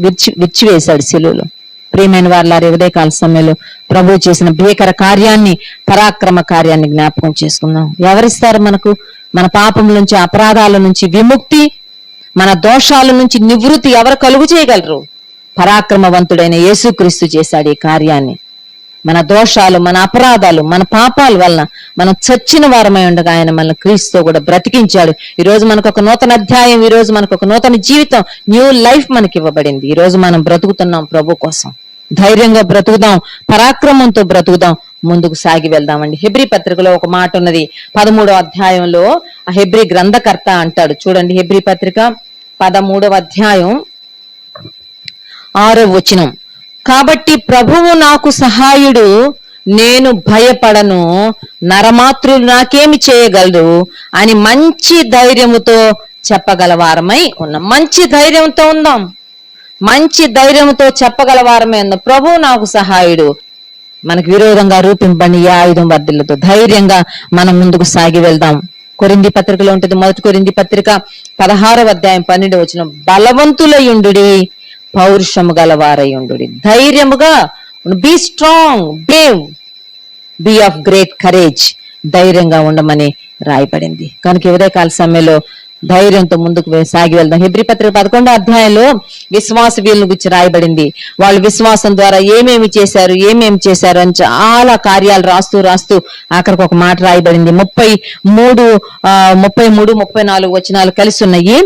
విరిచివేశాడు శిలువలో. ప్రియమైన వారులారా, ఉదయకాల సమయంలో ప్రభువు చేసిన భీకర కార్యాన్ని, పరాక్రమ కార్యాన్ని జ్ఞాపకం చేసుకుందాం. ఎవరిస్తారు మనకు? మన పాపం నుంచి, అపరాధాల నుంచి విముక్తి, మన దోషాల నుంచి నివృత్తి ఎవరు కలుగు చేయగలరు? పరాక్రమవంతుడైన యేసుక్రీస్తు చేశాడు ఈ కార్యాన్ని. మన దోషాలు, మన అపరాధాలు, మన పాపాల వలన మనం చచ్చిన వారమై ఉండగా ఆయన మన క్రీస్తుతో కూడా బ్రతికించాడు. ఈ రోజు మనకు ఒక నూతన అధ్యాయం, ఈ రోజు మనకు ఒక నూతన జీవితం, న్యూ లైఫ్ మనకి ఇవ్వబడింది. ఈ రోజు మనం బ్రతుకుతున్నాం ప్రభు కోసం. ధైర్యంగా బ్రతుకుదాం, పరాక్రమంతో బ్రతుకుదాం, ముందుకు సాగి వెళ్దామండి. హెబ్రీ పత్రికలో ఒక మాట ఉన్నది. 13వ అధ్యాయంలో ఆ హెబ్రీ గ్రంథకర్త అంటాడు. చూడండి హెబ్రీ పత్రిక 13వ అధ్యాయం 6వ వచనం. కాబట్టి ప్రభువు నాకు సహాయుడు, నేను భయపడను, నరమాత్రులు నాకేమి చేయగలరు అని మంచి ధైర్యముతో చెప్పగలవారమై ఉన్నాం. మంచి ధైర్యంతో ఉందాం, మంచి ధైర్యంతో చెప్పగలవారమై ఉందాం. ప్రభువు నాకు సహాయుడు. మనకు విరోధంగా రూపింపబడిన ఈ ఆయుధం వర్ధిల్లతో ధైర్యంగా మనం ముందుకు సాగి వెళ్దాం. కొరింథీ పత్రికలో ఉంటుంది. 1 కొరింథీ పత్రిక 16వ అధ్యాయం 12వ వచనం. బలవంతులయుండుడి, పౌరుషము గలవారయుండుడి. ధైర్యముగా be strong, brave, be of great courage. ధైర్యంగా ఉండమని రాయబడింది. కనుక ఉదయకాల సమయంలో ధైర్యంతో ముందుకు సాగి వెళ్దాం. హెబ్రీ పత్రిక 11వ అధ్యాయంలో విశ్వాస వీళ్ళని గురించి రాయబడింది. వాళ్ళు విశ్వాసం ద్వారా ఏమేమి చేశారు అని చాలా కార్యాలు రాస్తూ ఆఖరికి ఒక మాట రాయబడింది. 33, 34 వచనాలు కలిసి ఉన్నాయి.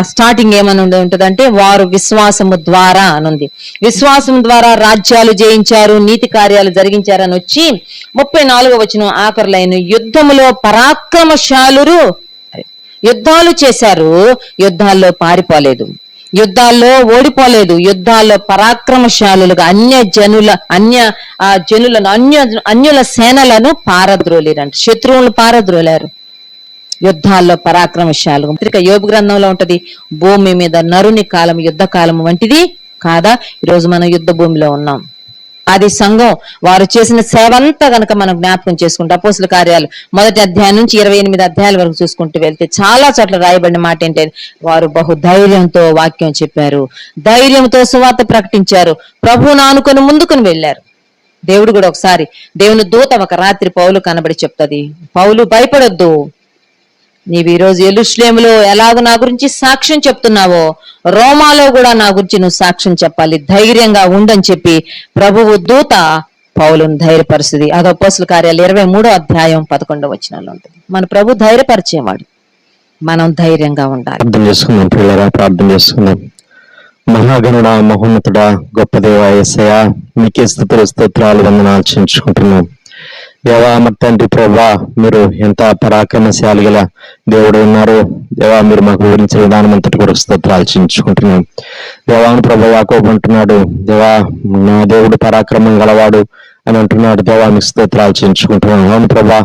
స్టార్టింగ్ ఏమని ఉంటదంటే, వారు విశ్వాసము ద్వారా అనుంది. విశ్వాసం ద్వారా రాజ్యాలు జయించారు, నీతి కార్యాలు జరిగించారని వచ్చి 34వ వచనం ఆఖరులైన యుద్ధములో పరాక్రమశాలురు. యుద్ధాలు చేశారు, యుద్ధాల్లో పారిపోలేదు, యుద్ధాల్లో ఓడిపోలేదు, యుద్ధాల్లో పరాక్రమశాలులుగా అన్యుల సేనలను పారద్రోలేరంట. శత్రువులను పారద్రోలారు. యుద్ధాల్లో పరాక్రమశాలు. యోబు గ్రంథంలో ఉంటది, భూమి మీద నరుని కాలం యుద్ధ కాలం వంటిది కాదా? ఈరోజు మనం యుద్ధ భూమిలో ఉన్నాం. అది సంఘం వారు చేసిన సేవంతా గనక మనం జ్ఞాపకం చేసుకుంటే, అపోస్తుల కార్యాలు 1వ అధ్యాయం నుంచి 28 అధ్యాయాల వరకు చూసుకుంటూ వెళ్తే చాలా చోట్ల రాయబడిన మాట ఏంటంటే, వారు బహు ధైర్యంతో వాక్యం చెప్పారు, ధైర్యంతో సువార్త ప్రకటించారు, ప్రభువును ఆనుకొని ముందుకుని వెళ్ళారు. దేవుడు కూడా ఒకసారి, దేవుని దూత ఒక రాత్రి పౌలు కనబడి చెప్తది, పౌలు భయపడొద్దు, నీవు ఈ రోజు యెరూషలేములో ఎలాగో నా గురించి సాక్ష్యం చెప్తున్నావో, రోమాలో కూడా నా గురించి నువ్వు సాక్ష్యం చెప్పాలి, ధైర్యంగా ఉండని చెప్పి ప్రభువు దూత పౌలును ధైర్యపరుస్తుంది. అది అపోస్తుల కార్యాలు 23వ అధ్యాయం 11వ వచనంలో ఉంటుంది. మన ప్రభు ధైర్యపరిచేవాడు, మనం ధైర్యంగా ఉండాలి. ప్రార్థన చేసుకుందాం పిల్లరా, ప్రార్థన చేసుకుందాం. మహాగణుడా, మహోన్నతుడా, గొప్ప దేవా యేసయ్యా, మీకే స్తుతులు స్తోత్రాలు వందనాలు చెల్లించుకుంటున్నాం. దేవా మరి తండ్రి ప్రభా, మీరు ఎంత పరాక్రమశాలి గల దేవుడు ఉన్నారు. దేవా మీరు మాకు వివరించిన విధానం అంతటి కూడా స్తోత్రాలు చెల్లించుకుంటున్నాం. దేవాను ప్రభు యాకోబు అంటున్నాడు, దేవా నా దేవుడు పరాక్రమం గలవాడు అని అంటున్నాడు. దేవా మీకు స్తోత్రాలు చెల్లించుకుంటున్నాం. అవును ప్రభా,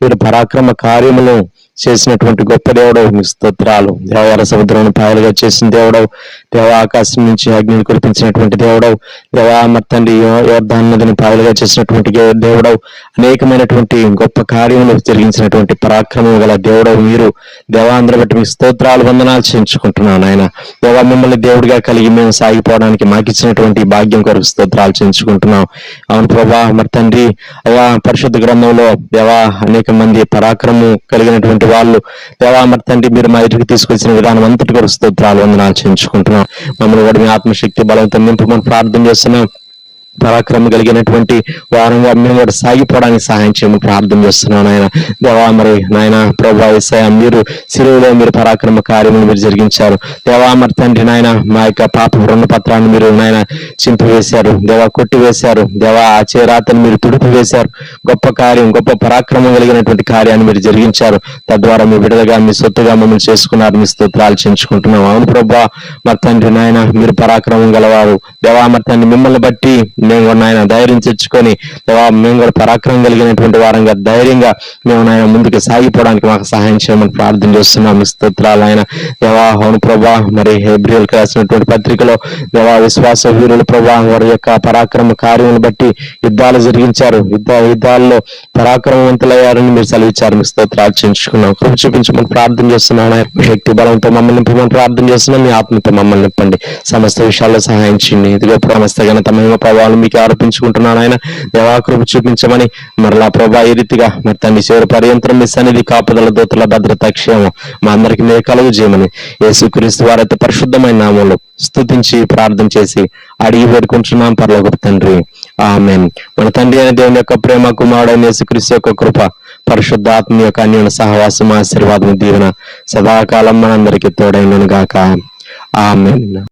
మీరు పరాక్రమ కార్యములు చేసినటువంటి గొప్ప దేవుడవు, మీ స్తోత్రాలు. దేవ ఎర్ర సముద్రాన్ని పాయలుగా చేసిన దేవుడవు, దేవ ఆకాశం నుంచి అగ్నిని కురిపించినటువంటి దేవుడవు, దేవా మరి తండ్రి యోర్దాను నదిని పాయలుగా చేసినటువంటి దేవుడవు, అనేకమైనటువంటి గొప్ప కార్యములు జరిగించినటువంటి పరాక్రమం గల దేవుడవు మీరు. దేవాంధ్ర బట్టి మీ స్తోత్రాలు వందనాలు చేయించుకుంటున్నాను ఆయన. దేవా మిమ్మల్ని దేవుడిగా కలిగి మేము సాగిపోవడానికి మాకు ఇచ్చినటువంటి భాగ్యం కొరకు స్తోత్రాలు చేయించుకుంటున్నాం. అవును ప్రభా మరి తండ్రి, అయ్యా పరిశుద్ధ గ్రంథంలో దేవా అనేక మంది పరాక్రమం కలిగినటువంటి వాళ్ళు దేవా మరి తండ్రి మీరు మా ఎదుటికి తీసుకొచ్చిన విధానం అంతటి కూడా స్తోత్రాలు వందనాలు చేయించుకుంటున్నాం. మమ్మల్ని కూడా మీ ఆత్మశక్తి బలంతో నింపమని ప్రార్థన చేస్తున్నాం. పరాక్రమం కలిగినటువంటి వారంగా మేము కూడా సాగిపోవడానికి సహాయం చేయమని ప్రార్థన చేస్తున్నాను ఆయన. దేవా మరి నాయన ప్రభా యేసయ్య మీరు శిలువలో మీరు పరాక్రమ కార్యములు మీరు జరిగించారు. దేవా మరి తండ్రి నాయన మా యొక్క పాప రుణ పత్రాన్ని మీరు నాయన చింపివేశారు, దేవా కొట్టివేశారు, దేవా ఆ చేరాతను మీరు తుడిపి వేశారు. గొప్ప కార్యం, గొప్ప పరాక్రమం కలిగినటువంటి కార్యాన్ని మీరు జరిగించారు. తద్వారా మీ విడుదలగా మీ సొత్తుగా మమ్మల్ని చేసుకున్నారు. మీ స్తోత్రాలు చెల్లించుకుంటున్నాం. అవును ప్రభా మరి తండ్రి నాయన మీరు పరాక్రమం గలవారు. దేవా మరి తండ్రి మిమ్మల్ని బట్టి మేము కూడా నాయన ధైర్యం తెచ్చుకొని దేవా మేము కూడా పరాక్రమం కలిగినటువంటి వారంగా ధైర్యంగా మేము నాయన ముందుకు సాగిపోవడానికి మాకు సహాయం చేయమని ప్రార్థన చేస్తున్నాం. స్తోత్రాలు ఆయన. దేవా అవును ప్రభా మరి హెబ్రీయులకు రాసినటువంటి పత్రికలో దేవా విశ్వాస వీరులు ప్రభా వారి యొక్క పరాక్రమ కార్యములను బట్టి యుద్ధాలు జరిగించారు, యుద్ధాల్లో పరాక్రమవంతులయ్యారని మీరు సెలవిచ్చారు. మీ స్తోత్రాలు చేయించుకున్నాం. కృప చూపించమని ప్రార్థన చేస్తున్నాను. శక్తి బలంతో మమ్మల్ని నింపమని ప్రార్థన చేస్తున్నాం. మీ ఆత్మతో మమ్మల్ని నింపండి. సమస్త విషయాల్లో సహాయం చేయండి. ఇదిగో సమస్త ఘనత మహిమ ప్రభావాలు మీకు ఆరోపించుకుంటున్నాను ఆయన. దేవా కృప చూపించమని మరలా ప్రభా ఈ రీతిగా మరి తండ్రి చివరి పర్యంతరం మీ సన్నిధి కాపుదల దూతల భద్రత క్షేమం మా అందరికి మీరు కలుగు చేయమని యేసుక్రీస్తు వారైతే పరిశుద్ధమైన నామంలో స్తుతించి ప్రార్థన చేసి అడిగి వేడుకుంటున్నాం పరలోకపు తండ్రి, ఆమేన్. మన తండ్రి అయిన దేవుని యొక్క ప్రేమ, కుమారుడైన యేసుక్రీస్తు యొక్క కృప, పరిశుద్ధాత్మ యొక్క అన్యోన్య సహవాసం, ఆశీర్వాదం, దీవెన సదాకాలం మనందరికీ తోడైనను గాక. ఆమేన్.